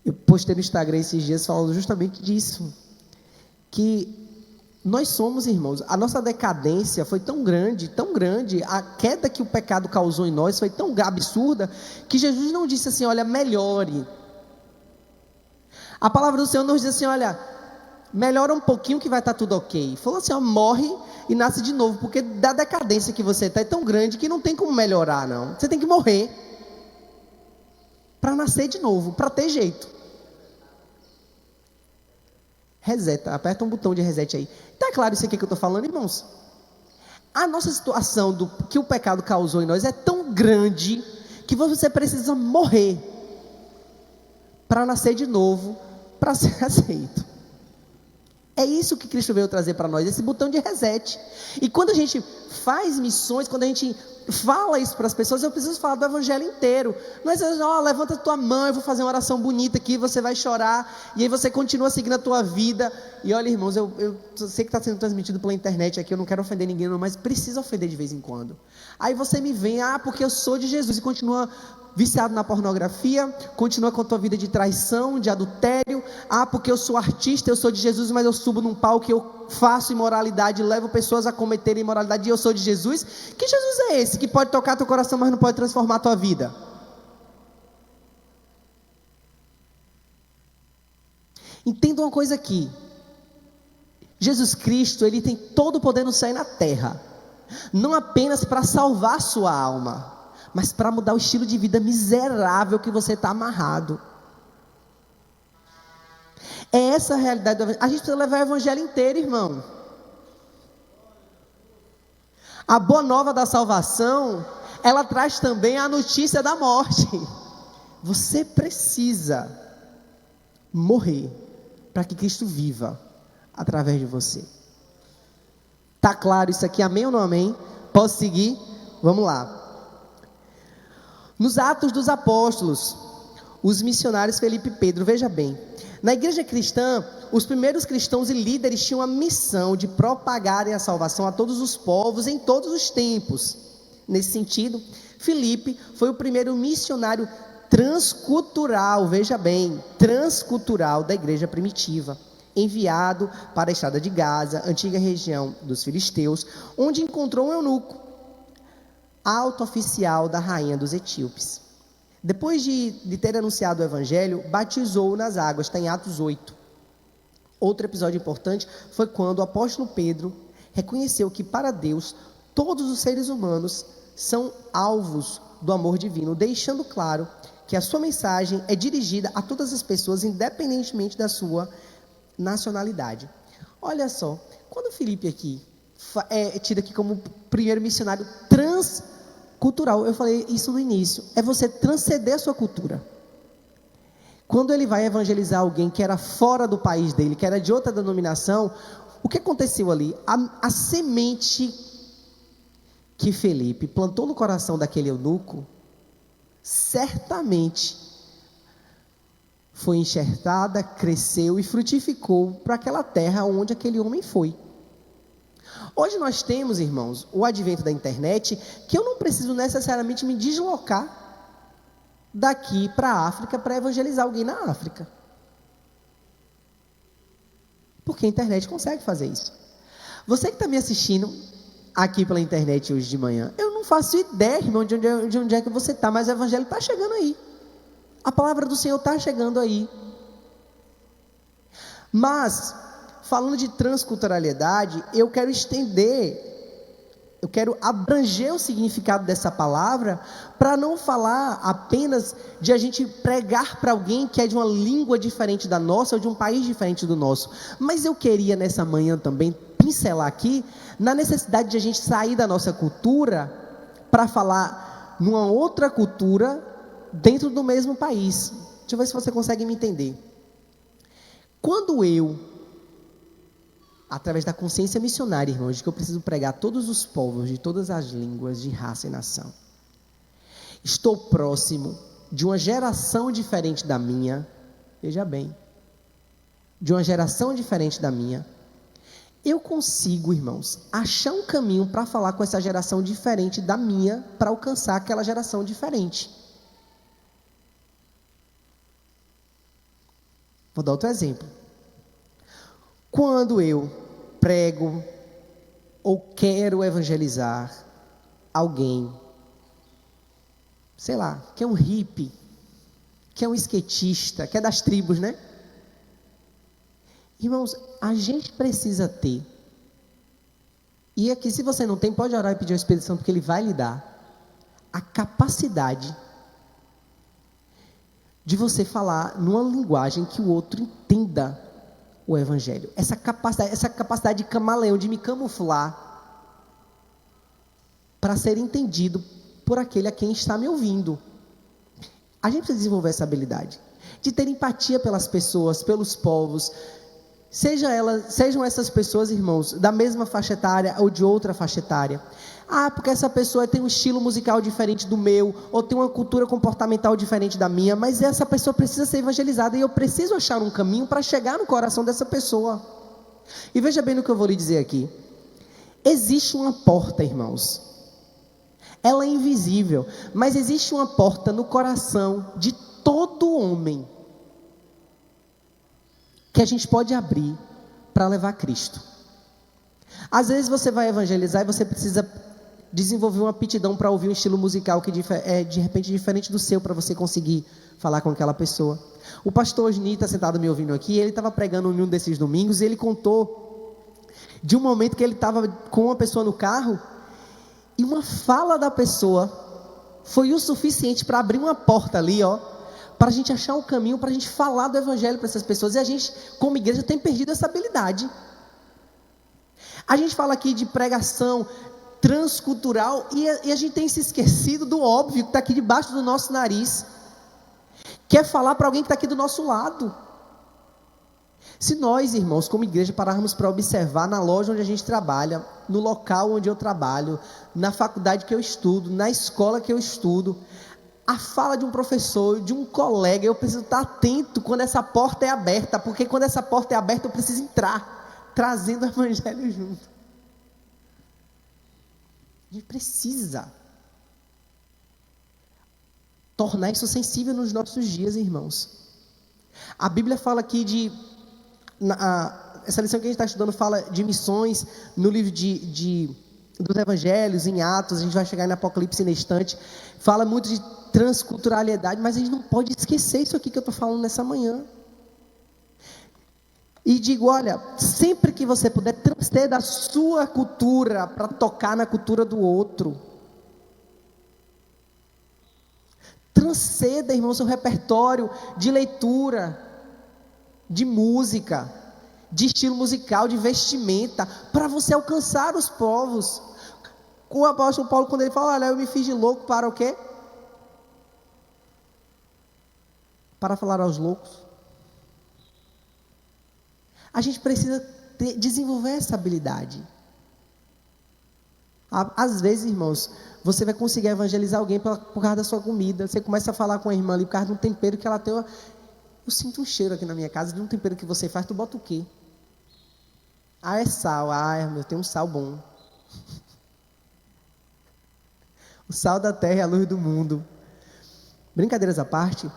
Eu postei no Instagram esses dias falando justamente disso, que nós somos, irmãos, a nossa decadência foi tão grande, a queda que o pecado causou em nós foi tão absurda, que Jesus não disse assim, olha, melhore. A palavra do Senhor nos diz assim, olha, melhora um pouquinho que vai estar tudo ok. Falou assim, ó, morre e nasce de novo, porque da decadência que você está é tão grande que não tem como melhorar, não. Você tem que morrer para nascer de novo, para ter jeito. Reseta, aperta um botão de reset aí. Está claro isso aqui que eu estou falando, irmãos? A nossa situação que o pecado causou em nós é tão grande que você precisa morrer para nascer de novo, para ser aceito. É isso que Cristo veio trazer para nós, esse botão de reset. E quando a gente faz missões, quando a gente fala isso para as pessoas, eu preciso falar do evangelho inteiro. Não é dizer, levanta a tua mão, eu vou fazer uma oração bonita aqui, você vai chorar, e aí você continua seguindo a tua vida. E olha, irmãos, eu sei que está sendo transmitido pela internet aqui, eu não quero ofender ninguém, não, mas precisa ofender de vez em quando. Aí você me vem, porque eu sou de Jesus, e continua viciado na pornografia, continua com a tua vida de traição, de adultério, porque eu sou artista, eu sou de Jesus, mas eu subo num palco, eu faço imoralidade, levo pessoas a cometerem imoralidade, e eu sou de Jesus. Que Jesus é esse, que pode tocar teu coração, mas não pode transformar a tua vida? Entenda uma coisa aqui, Jesus Cristo, Ele tem todo o poder no céu e na terra, não apenas para salvar a sua alma, mas para mudar o estilo de vida miserável que você está amarrado. É essa a realidade do evangelho. A gente precisa levar o evangelho inteiro, irmão. A boa nova da salvação, ela traz também a notícia da morte. Você precisa morrer para que Cristo viva através de você. Tá claro isso aqui? Amém ou não amém? Posso seguir? Vamos lá. Nos Atos dos Apóstolos, os missionários Felipe e Pedro, veja bem, na igreja cristã, os primeiros cristãos e líderes tinham a missão de propagarem a salvação a todos os povos em todos os tempos. Nesse sentido, Felipe foi o primeiro missionário transcultural, veja bem, transcultural da igreja primitiva, enviado para a estrada de Gaza, antiga região dos filisteus, onde encontrou um eunuco, alto oficial da rainha dos etíopes. Depois de ter anunciado o evangelho, batizou-o nas águas, está em Atos 8. Outro episódio importante foi quando o apóstolo Pedro reconheceu que para Deus todos os seres humanos são alvos do amor divino, deixando claro que a sua mensagem é dirigida a todas as pessoas, independentemente da sua nacionalidade. Olha só, quando Felipe aqui é tido aqui como primeiro missionário transcultural, eu falei isso no início, é você transcender a sua cultura. Quando ele vai evangelizar alguém que era fora do país dele, que era de outra denominação, o que aconteceu ali? A semente que Felipe plantou no coração daquele eunuco, certamente foi enxertada, cresceu e frutificou para aquela terra onde aquele homem foi. Hoje nós temos, irmãos, o advento da internet, que eu não preciso necessariamente me deslocar daqui para a África para evangelizar alguém na África. porque a internet consegue fazer isso. Você que está me assistindo aqui pela internet hoje de manhã, eu não faço ideia, irmão, de onde é que você está, mas o evangelho está chegando aí. A palavra do Senhor está chegando aí. Mas, falando de transculturalidade, eu quero abranger o significado dessa palavra, para não falar apenas de a gente pregar para alguém que é de uma língua diferente da nossa, ou de um país diferente do nosso. Mas eu queria nessa manhã também pincelar aqui, na necessidade de a gente sair da nossa cultura, para falar numa outra cultura, dentro do mesmo país. Deixa eu ver se você consegue me entender. Quando eu, através da consciência missionária, irmãos, de que eu preciso pregar a todos os povos, de todas as línguas, de raça e nação, estou próximo de uma geração diferente da minha, veja bem, de uma geração diferente da minha, eu consigo, irmãos, achar um caminho para falar com essa geração diferente da minha, para alcançar aquela geração diferente. Vou dar outro exemplo. Quando eu prego ou quero evangelizar alguém, sei lá, que é um hippie, que é um skatista, que é das tribos, né? Irmãos, a gente precisa ter, e aqui se você não tem, pode orar e pedir ao Espírito Santo, porque Ele vai lhe dar, a capacidade de você falar numa linguagem que o outro entenda o Evangelho. Essa capacidade de camaleão, de me camuflar, para ser entendido por aquele a quem está me ouvindo. A gente precisa desenvolver essa habilidade, de ter empatia pelas pessoas, pelos povos, sejam essas pessoas, irmãos, da mesma faixa etária ou de outra faixa etária. Ah, porque essa pessoa tem um estilo musical diferente do meu, ou tem uma cultura comportamental diferente da minha, mas essa pessoa precisa ser evangelizada, e eu preciso achar um caminho para chegar no coração dessa pessoa. E veja bem no que eu vou lhe dizer aqui. Existe uma porta, irmãos. Ela é invisível, mas existe uma porta no coração de todo homem, que a gente pode abrir para levar Cristo. Às vezes você vai evangelizar e você precisa desenvolver uma aptidão para ouvir um estilo musical que é de repente diferente do seu, para você conseguir falar com aquela pessoa. O pastor Osni está sentado me ouvindo aqui, ele estava pregando em um desses domingos, e ele contou de um momento que ele estava com uma pessoa no carro, e uma fala da pessoa foi o suficiente para abrir uma porta ali, para a gente achar um caminho, para a gente falar do evangelho para essas pessoas. E a gente, como igreja, tem perdido essa habilidade. A gente fala aqui de pregação transcultural, e a gente tem se esquecido do óbvio que está aqui debaixo do nosso nariz, que é falar para alguém que está aqui do nosso lado. Se nós, irmãos, como igreja, pararmos para observar na loja onde a gente trabalha, no local onde eu trabalho, na faculdade que eu estudo, na escola que eu estudo, a fala de um professor, de um colega, eu preciso estar atento quando essa porta é aberta, porque quando essa porta é aberta eu preciso entrar, trazendo o evangelho junto. A gente precisa tornar isso sensível nos nossos dias, irmãos. A Bíblia fala aqui essa lição que a gente está estudando fala de missões no livro dos evangelhos, em Atos, a gente vai chegar em Apocalipse na estante, fala muito de transculturalidade, mas a gente não pode esquecer isso aqui que eu estou falando nessa manhã. E digo, olha, sempre que você puder, transcenda a sua cultura para tocar na cultura do outro. Transcenda, irmão, seu repertório de leitura, de música, de estilo musical, de vestimenta, para você alcançar os povos. O apóstolo Paulo, quando ele fala, olha, eu me fiz de louco para o quê? Para falar aos loucos. A gente precisa desenvolver essa habilidade. Às vezes, irmãos, você vai conseguir evangelizar alguém por causa da sua comida. Você começa a falar com a irmã ali por causa de um tempero que ela tem. Eu sinto um cheiro aqui na minha casa de um tempero que você faz. Tu bota o quê? Ah, é sal. Ah, eu tenho um sal bom. O sal da terra é a luz do mundo. Brincadeiras à parte,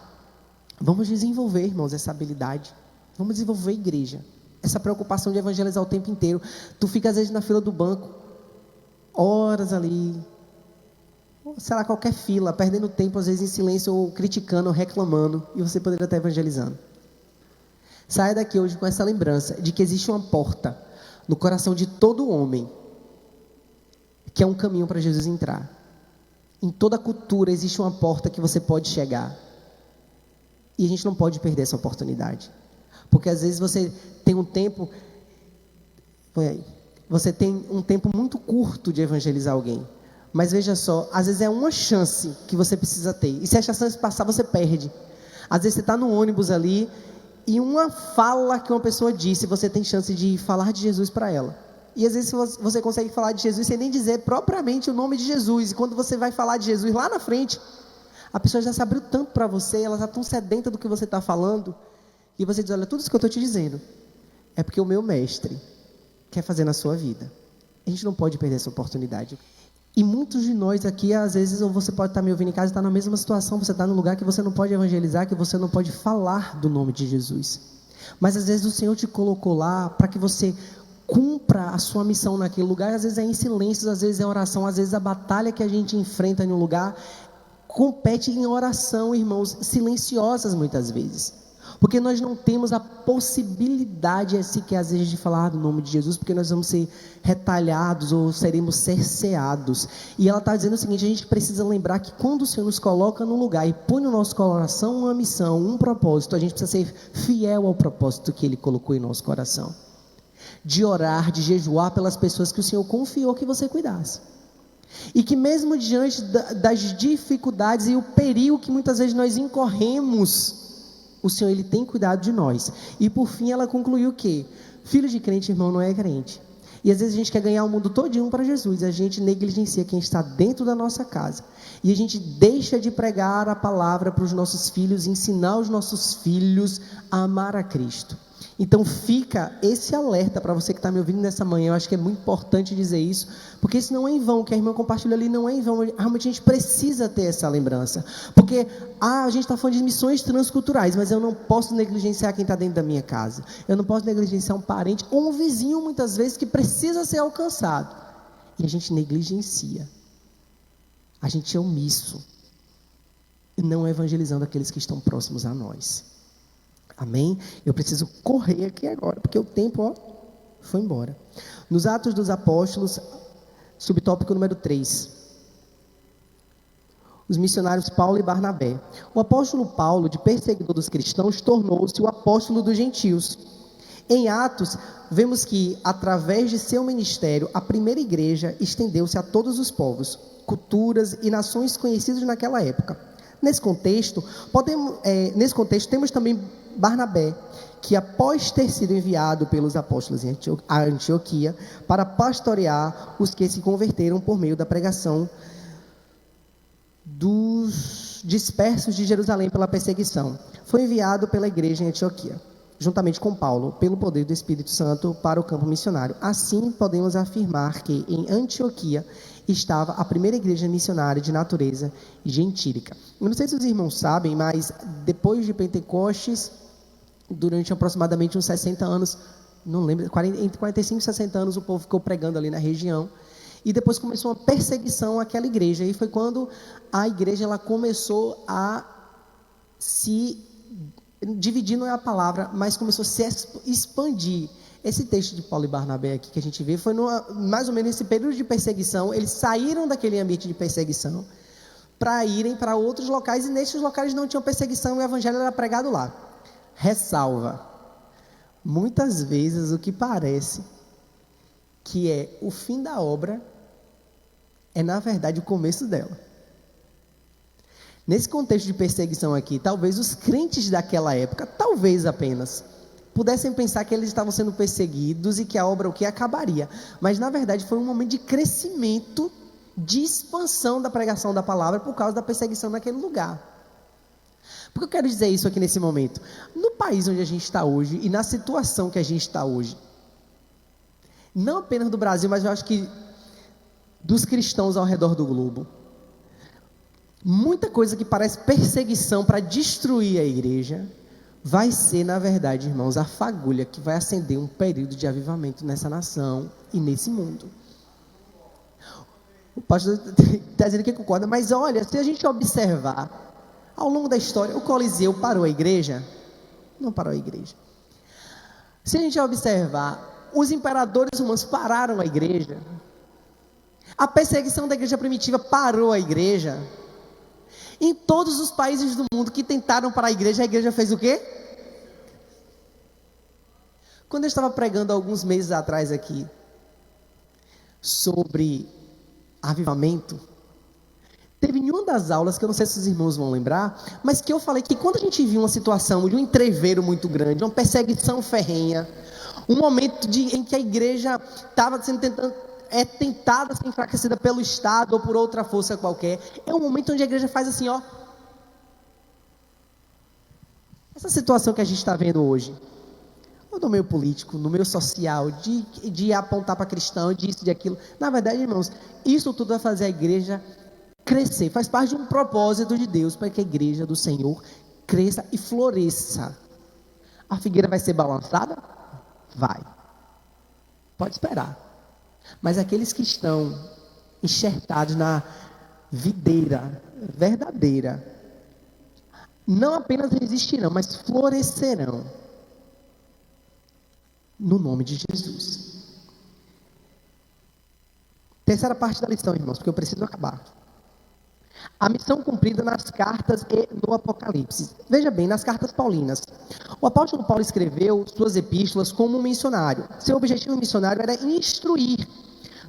vamos desenvolver, irmãos, essa habilidade. Vamos desenvolver a igreja. essa preocupação de evangelizar o tempo inteiro. Tu fica às vezes na fila do banco, horas ali, sei lá, qualquer fila, perdendo tempo às vezes em silêncio, ou criticando, ou reclamando, e você poderia estar evangelizando. Saia daqui hoje com essa lembrança de que existe uma porta no coração de todo homem, que é um caminho para Jesus entrar. Em toda cultura existe uma porta que você pode chegar, e a gente não pode perder essa oportunidade, porque às vezes você tem um tempo muito curto de evangelizar alguém, mas veja só, às vezes é uma chance que você precisa ter, e se essa chance passar, você perde. Às vezes você está no ônibus ali, e uma fala que uma pessoa disse, você tem chance de falar de Jesus para ela, e às vezes você consegue falar de Jesus sem nem dizer propriamente o nome de Jesus, e quando você vai falar de Jesus lá na frente, a pessoa já se abriu tanto para você, ela está tão sedenta do que você está falando, e você diz, olha, tudo isso que eu estou te dizendo, é porque o meu mestre quer fazer na sua vida. A gente não pode perder essa oportunidade. E muitos de nós aqui, às vezes, ou você pode estar me ouvindo em casa e estar na mesma situação, você está num lugar que você não pode evangelizar, que você não pode falar do nome de Jesus. Mas às vezes o Senhor te colocou lá para que você cumpra a sua missão naquele lugar. Às vezes é em silêncio, às vezes é oração, às vezes a batalha que a gente enfrenta em um lugar compete em oração, irmãos, silenciosas muitas vezes. Porque nós não temos a possibilidade, sequer às vezes, de falar do nome de Jesus, porque nós vamos ser retalhados ou seremos cerceados. E ela está dizendo o seguinte, a gente precisa lembrar que quando o Senhor nos coloca num lugar e põe no nosso coração uma missão, um propósito, a gente precisa ser fiel ao propósito que Ele colocou em nosso coração. De orar, de jejuar pelas pessoas que o Senhor confiou que você cuidasse. E que mesmo diante das dificuldades e o perigo que muitas vezes nós incorremos, o Senhor, Ele tem cuidado de nós. E por fim ela concluiu que filho de crente, irmão, não é crente. E às vezes a gente quer ganhar o mundo todinho para Jesus, a gente negligencia quem está dentro da nossa casa, e a gente deixa de pregar a palavra para os nossos filhos, ensinar os nossos filhos a amar a Cristo. Então fica esse alerta para você que está me ouvindo nessa manhã. Eu acho que é muito importante dizer isso, porque isso não é em vão, o que a irmã compartilhou ali não é em vão. Realmente a gente precisa ter essa lembrança, porque a gente está falando de missões transculturais, mas eu não posso negligenciar quem está dentro da minha casa, eu não posso negligenciar um parente ou um vizinho muitas vezes que precisa ser alcançado, e a gente negligencia, a gente é omisso, e não evangelizando aqueles que estão próximos a nós. Amém? Eu preciso correr aqui agora, porque o tempo foi embora. Nos Atos dos Apóstolos, subtópico número 3. Os missionários Paulo e Barnabé. O apóstolo Paulo, de perseguidor dos cristãos, tornou-se o apóstolo dos gentios. Em Atos, vemos que, através de seu ministério, a primeira igreja estendeu-se a todos os povos, culturas e nações conhecidas naquela época. Nesse contexto, temos também Barnabé, que após ter sido enviado pelos apóstolos a Antioquia para pastorear os que se converteram por meio da pregação dos dispersos de Jerusalém pela perseguição, foi enviado pela igreja em Antioquia, juntamente com Paulo, pelo poder do Espírito Santo, para o campo missionário. Assim, podemos afirmar que em Antioquia estava a primeira igreja missionária de natureza gentílica. Eu não sei se os irmãos sabem, mas depois de Pentecostes, durante aproximadamente uns 60 anos, não lembro, entre 45 e 60 anos, o povo ficou pregando ali na região, e depois começou uma perseguição àquela igreja, e foi quando a igreja ela começou a se dividir, não é a palavra, mas começou a se expandir. Esse texto de Paulo e Barnabé aqui que a gente vê, foi mais ou menos nesse período de perseguição. Eles saíram daquele ambiente de perseguição para irem para outros locais, e nesses locais não tinham perseguição, e o evangelho era pregado lá. Ressalva, muitas vezes o que parece que é o fim da obra é na verdade o começo dela. Nesse contexto de perseguição aqui, talvez os crentes daquela época, talvez apenas, pudessem pensar que eles estavam sendo perseguidos e que a obra acabaria, mas na verdade foi um momento de crescimento, de expansão da pregação da palavra por causa da perseguição naquele lugar. Por que eu quero dizer isso aqui nesse momento? No país onde a gente está hoje e na situação que a gente está hoje, não apenas do Brasil, mas eu acho que dos cristãos ao redor do globo, muita coisa que parece perseguição para destruir a igreja, vai ser, na verdade, irmãos, a fagulha que vai acender um período de avivamento nessa nação e nesse mundo. O pastor está dizendo que concorda, mas olha, se a gente observar, ao longo da história, o Coliseu parou a igreja? Não parou a igreja. Se a gente observar, os imperadores romanos pararam a igreja. A perseguição da igreja primitiva parou a igreja. Em todos os países do mundo que tentaram parar a igreja fez o quê? Quando eu estava pregando alguns meses atrás aqui, sobre avivamento, teve em uma das aulas, que eu não sei se os irmãos vão lembrar, mas que eu falei que quando a gente viu uma situação de um entreveiro muito grande, uma perseguição ferrenha, um momento em que a igreja estava sendo tentada, ser enfraquecida pelo Estado ou por outra força qualquer, é um momento onde a igreja faz assim, ó. Essa situação que a gente está vendo hoje, ou no meio político, no meio social, de apontar para cristão, disso, de aquilo. Na verdade, irmãos, isso tudo vai fazer a igreja crescer. Faz parte de um propósito de Deus para que a igreja do Senhor cresça e floresça. A figueira vai ser balançada? Vai. Pode esperar. Mas aqueles que estão enxertados na videira verdadeira, não apenas resistirão, mas florescerão. No nome de Jesus. Terceira parte da lição, irmãos, porque eu preciso acabar. A missão cumprida nas cartas e no Apocalipse. Veja bem, nas cartas paulinas. O apóstolo Paulo escreveu suas epístolas como um missionário. Seu objetivo missionário era instruir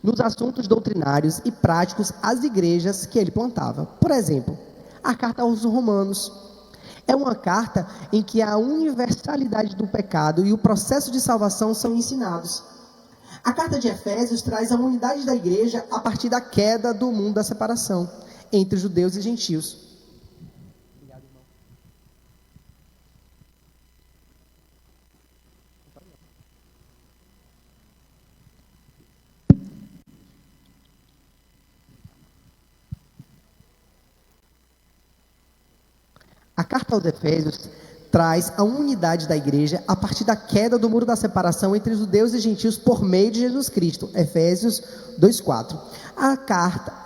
nos assuntos doutrinários e práticos as igrejas que ele plantava. Por exemplo, a carta aos Romanos. É uma carta em que a universalidade do pecado e o processo de salvação são ensinados. A carta de Efésios traz a unidade da igreja a partir da queda do mundo da separação entre judeus e gentios. Obrigado, irmão. A carta aos Efésios traz a unidade da igreja a partir da queda do muro da separação entre judeus e gentios por meio de Jesus Cristo. Efésios 2:4.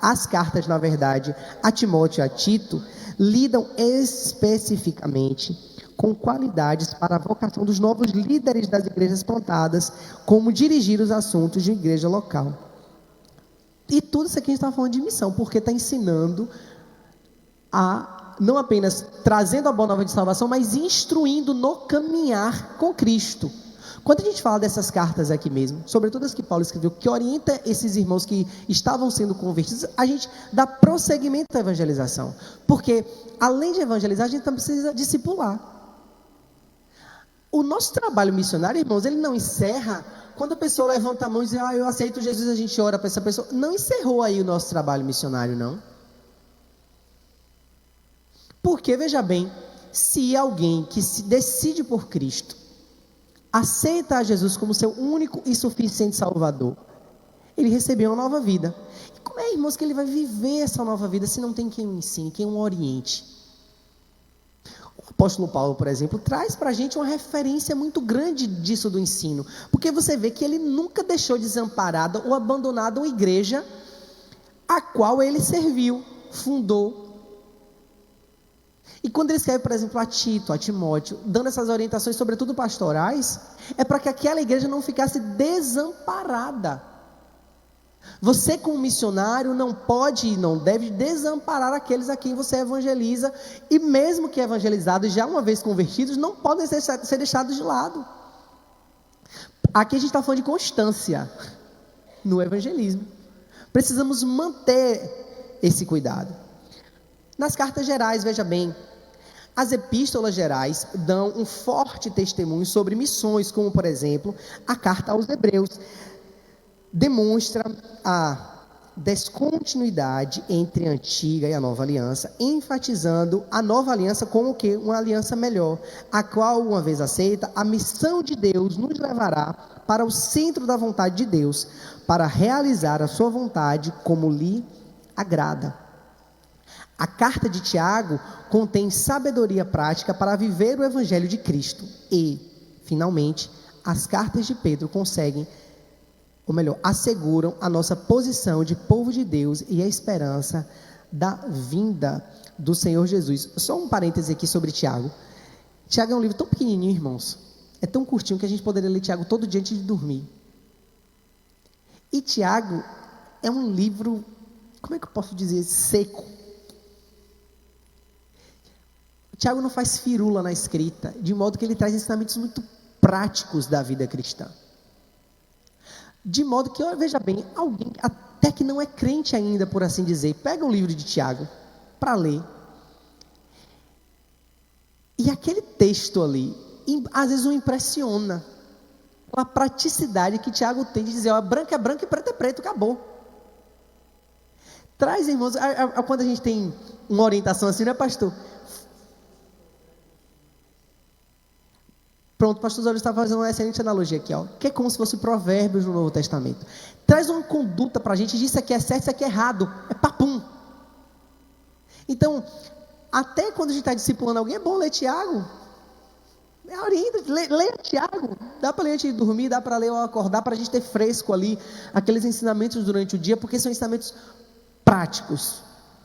As cartas, na verdade, a Timóteo e a Tito, lidam especificamente com qualidades para a vocação dos novos líderes das igrejas plantadas, como dirigir os assuntos de uma igreja local. E tudo isso aqui a gente está falando de missão, porque está ensinando não apenas trazendo a boa nova de salvação, mas instruindo no caminhar com Cristo. Quando a gente fala dessas cartas aqui mesmo, sobretudo as que Paulo escreveu, que orienta esses irmãos que estavam sendo convertidos, a gente dá prosseguimento à evangelização. Porque, além de evangelizar, a gente também precisa discipular. O nosso trabalho missionário, irmãos, ele não encerra quando a pessoa levanta a mão e diz, eu aceito Jesus, a gente ora para essa pessoa. Não encerrou aí o nosso trabalho missionário, não. Porque, veja bem, se alguém que se decide por Cristo, aceita a Jesus como seu único e suficiente Salvador, ele recebeu uma nova vida. E como é, irmãos, que ele vai viver essa nova vida se não tem quem o ensine, quem o oriente? O apóstolo Paulo, por exemplo, traz para a gente uma referência muito grande disso do ensino, porque você vê que ele nunca deixou desamparada ou abandonada uma igreja a qual ele serviu, fundou. E quando ele escreve, por exemplo, a Tito, a Timóteo, dando essas orientações, sobretudo pastorais, é para que aquela igreja não ficasse desamparada. Você, como missionário, não pode e não deve desamparar aqueles a quem você evangeliza, e mesmo que evangelizados, já uma vez convertidos, não podem ser deixados de lado. Aqui a gente está falando de constância no evangelismo. Precisamos manter esse cuidado. Nas cartas gerais, veja bem, as epístolas gerais dão um forte testemunho sobre missões, como, por exemplo, a carta aos Hebreus. Demonstra a descontinuidade entre a antiga e a nova aliança, enfatizando a nova aliança como que uma aliança melhor, a qual, uma vez aceita, a missão de Deus nos levará para o centro da vontade de Deus, para realizar a sua vontade como lhe agrada. A carta de Tiago contém sabedoria prática para viver o evangelho de Cristo. E, finalmente, as cartas de Pedro asseguram a nossa posição de povo de Deus e a esperança da vinda do Senhor Jesus. Só um parêntese aqui sobre Tiago. Tiago é um livro tão pequenininho, irmãos. É tão curtinho que a gente poderia ler Tiago todo dia antes de dormir. E Tiago é um livro, como é que eu posso dizer, seco. Tiago não faz firula na escrita, de modo que ele traz ensinamentos muito práticos da vida cristã. De modo que, veja bem, alguém até que não é crente ainda, por assim dizer, pega o livro de Tiago para ler. E aquele texto ali, às vezes o impressiona. A praticidade que Tiago tem de dizer, ó, branco é branco e preto é preto, acabou. Traz, irmãos, quando a gente tem uma orientação assim, né, pastor? Pronto, o pastor Zório está fazendo uma excelente analogia aqui, ó, que é como se fosse provérbios no Novo Testamento. Traz uma conduta para a gente, diz isso aqui é certo, isso aqui é errado, é papum. Então, até quando a gente está discipulando alguém, é bom ler Tiago. Leia Tiago, dá para ler antes de dormir, dá para ler ao acordar, para a gente ter fresco ali, aqueles ensinamentos durante o dia, porque são ensinamentos práticos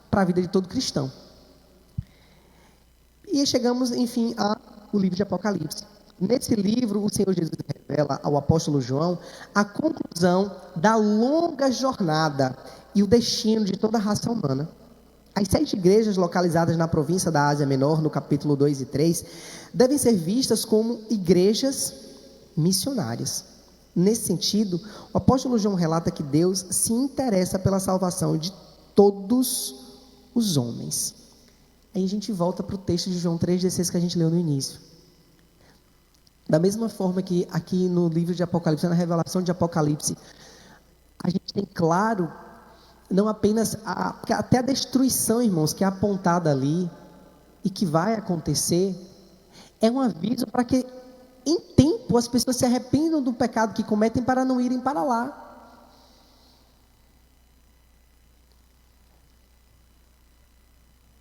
para a vida de todo cristão. E chegamos, enfim, ao livro de Apocalipse. Nesse livro, o Senhor Jesus revela ao apóstolo João a conclusão da longa jornada e o destino de toda a raça humana. As 7 igrejas localizadas na província da Ásia Menor, no capítulo 2 e 3, devem ser vistas como igrejas missionárias. Nesse sentido, o apóstolo João relata que Deus se interessa pela salvação de todos os homens. Aí a gente volta para o texto de João 3,16 que a gente leu no início. Da mesma forma que aqui no livro de Apocalipse, na revelação de Apocalipse, a gente tem claro, não apenas, até a destruição, irmãos, que é apontada ali, e que vai acontecer, é um aviso para que, em tempo, as pessoas se arrependam do pecado que cometem para não irem para lá.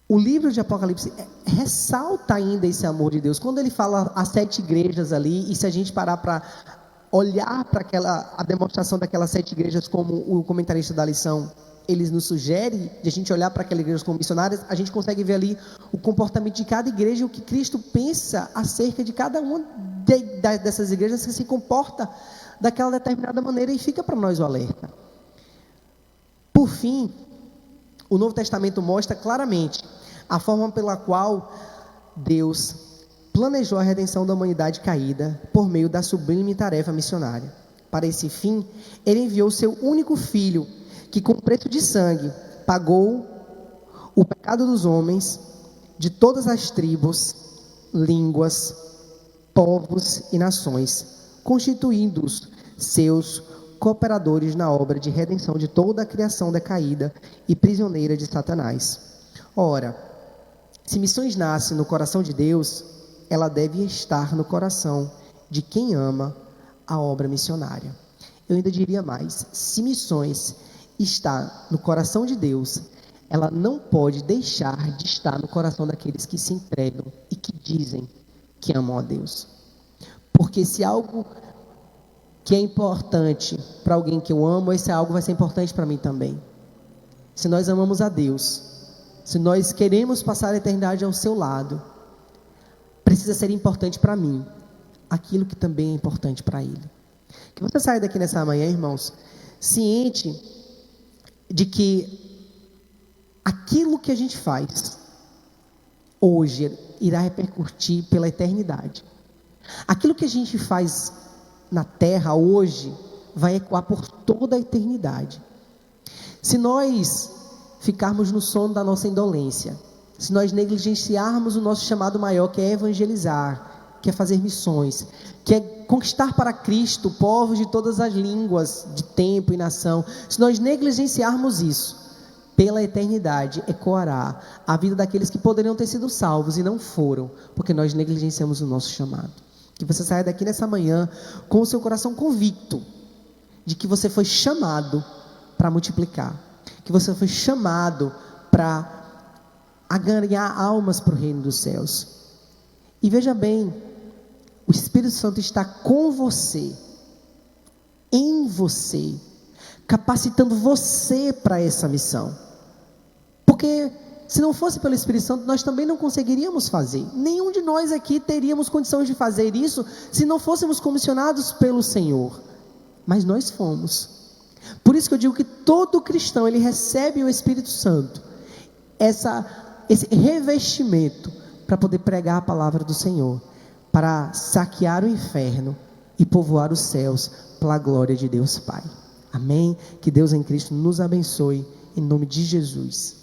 O livro de Apocalipse ressalta ainda esse amor de Deus. Quando ele fala as 7 igrejas ali, e se a gente parar para olhar para a demonstração daquelas 7 igrejas, como o comentarista da lição, eles nos sugere, de a gente olhar para aquelas igrejas como missionárias, a gente consegue ver ali o comportamento de cada igreja, o que Cristo pensa acerca de cada uma dessas igrejas que se comporta daquela determinada maneira, e fica para nós o alerta. Por fim, o Novo Testamento mostra claramente a forma pela qual Deus planejou a redenção da humanidade caída por meio da sublime tarefa missionária. Para esse fim, ele enviou seu único filho, que com preço de sangue pagou o pecado dos homens de todas as tribos, línguas, povos e nações, constituindo-os seus cooperadores na obra de redenção de toda a criação decaída e prisioneira de Satanás. Ora, se missões nasce no coração de Deus, ela deve estar no coração de quem ama a obra missionária. Eu ainda diria mais, se missões está no coração de Deus, ela não pode deixar de estar no coração daqueles que se entregam e que dizem que amam a Deus. Porque se algo que é importante para alguém que eu amo, esse algo vai ser importante para mim também. Se nós amamos a Deus, se nós queremos passar a eternidade ao seu lado, precisa ser importante para mim aquilo que também é importante para Ele. Que você saia daqui nessa manhã, irmãos, ciente de que aquilo que a gente faz hoje irá repercutir pela eternidade. Aquilo que a gente faz na terra hoje vai ecoar por toda a eternidade. Se nós ficarmos no sono da nossa indolência, se nós negligenciarmos o nosso chamado maior, que é evangelizar, que é fazer missões, que é conquistar para Cristo povos de todas as línguas, de tempo e nação, se nós negligenciarmos isso, pela eternidade ecoará a vida daqueles que poderiam ter sido salvos e não foram, porque nós negligenciamos o nosso chamado. Que você saia daqui nessa manhã com o seu coração convicto de que você foi chamado para multiplicar, que você foi chamado para a ganhar almas para o reino dos céus. E veja bem, o Espírito Santo está com você, em você, capacitando você para essa missão. Porque se não fosse pelo Espírito Santo, nós também não conseguiríamos fazer. Nenhum de nós aqui teríamos condições de fazer isso se não fôssemos comissionados pelo Senhor. Mas nós fomos. Por isso que eu digo que todo cristão, ele recebe o Espírito Santo, esse revestimento para poder pregar a palavra do Senhor, para saquear o inferno e povoar os céus pela glória de Deus Pai. Amém? Que Deus em Cristo nos abençoe, em nome de Jesus.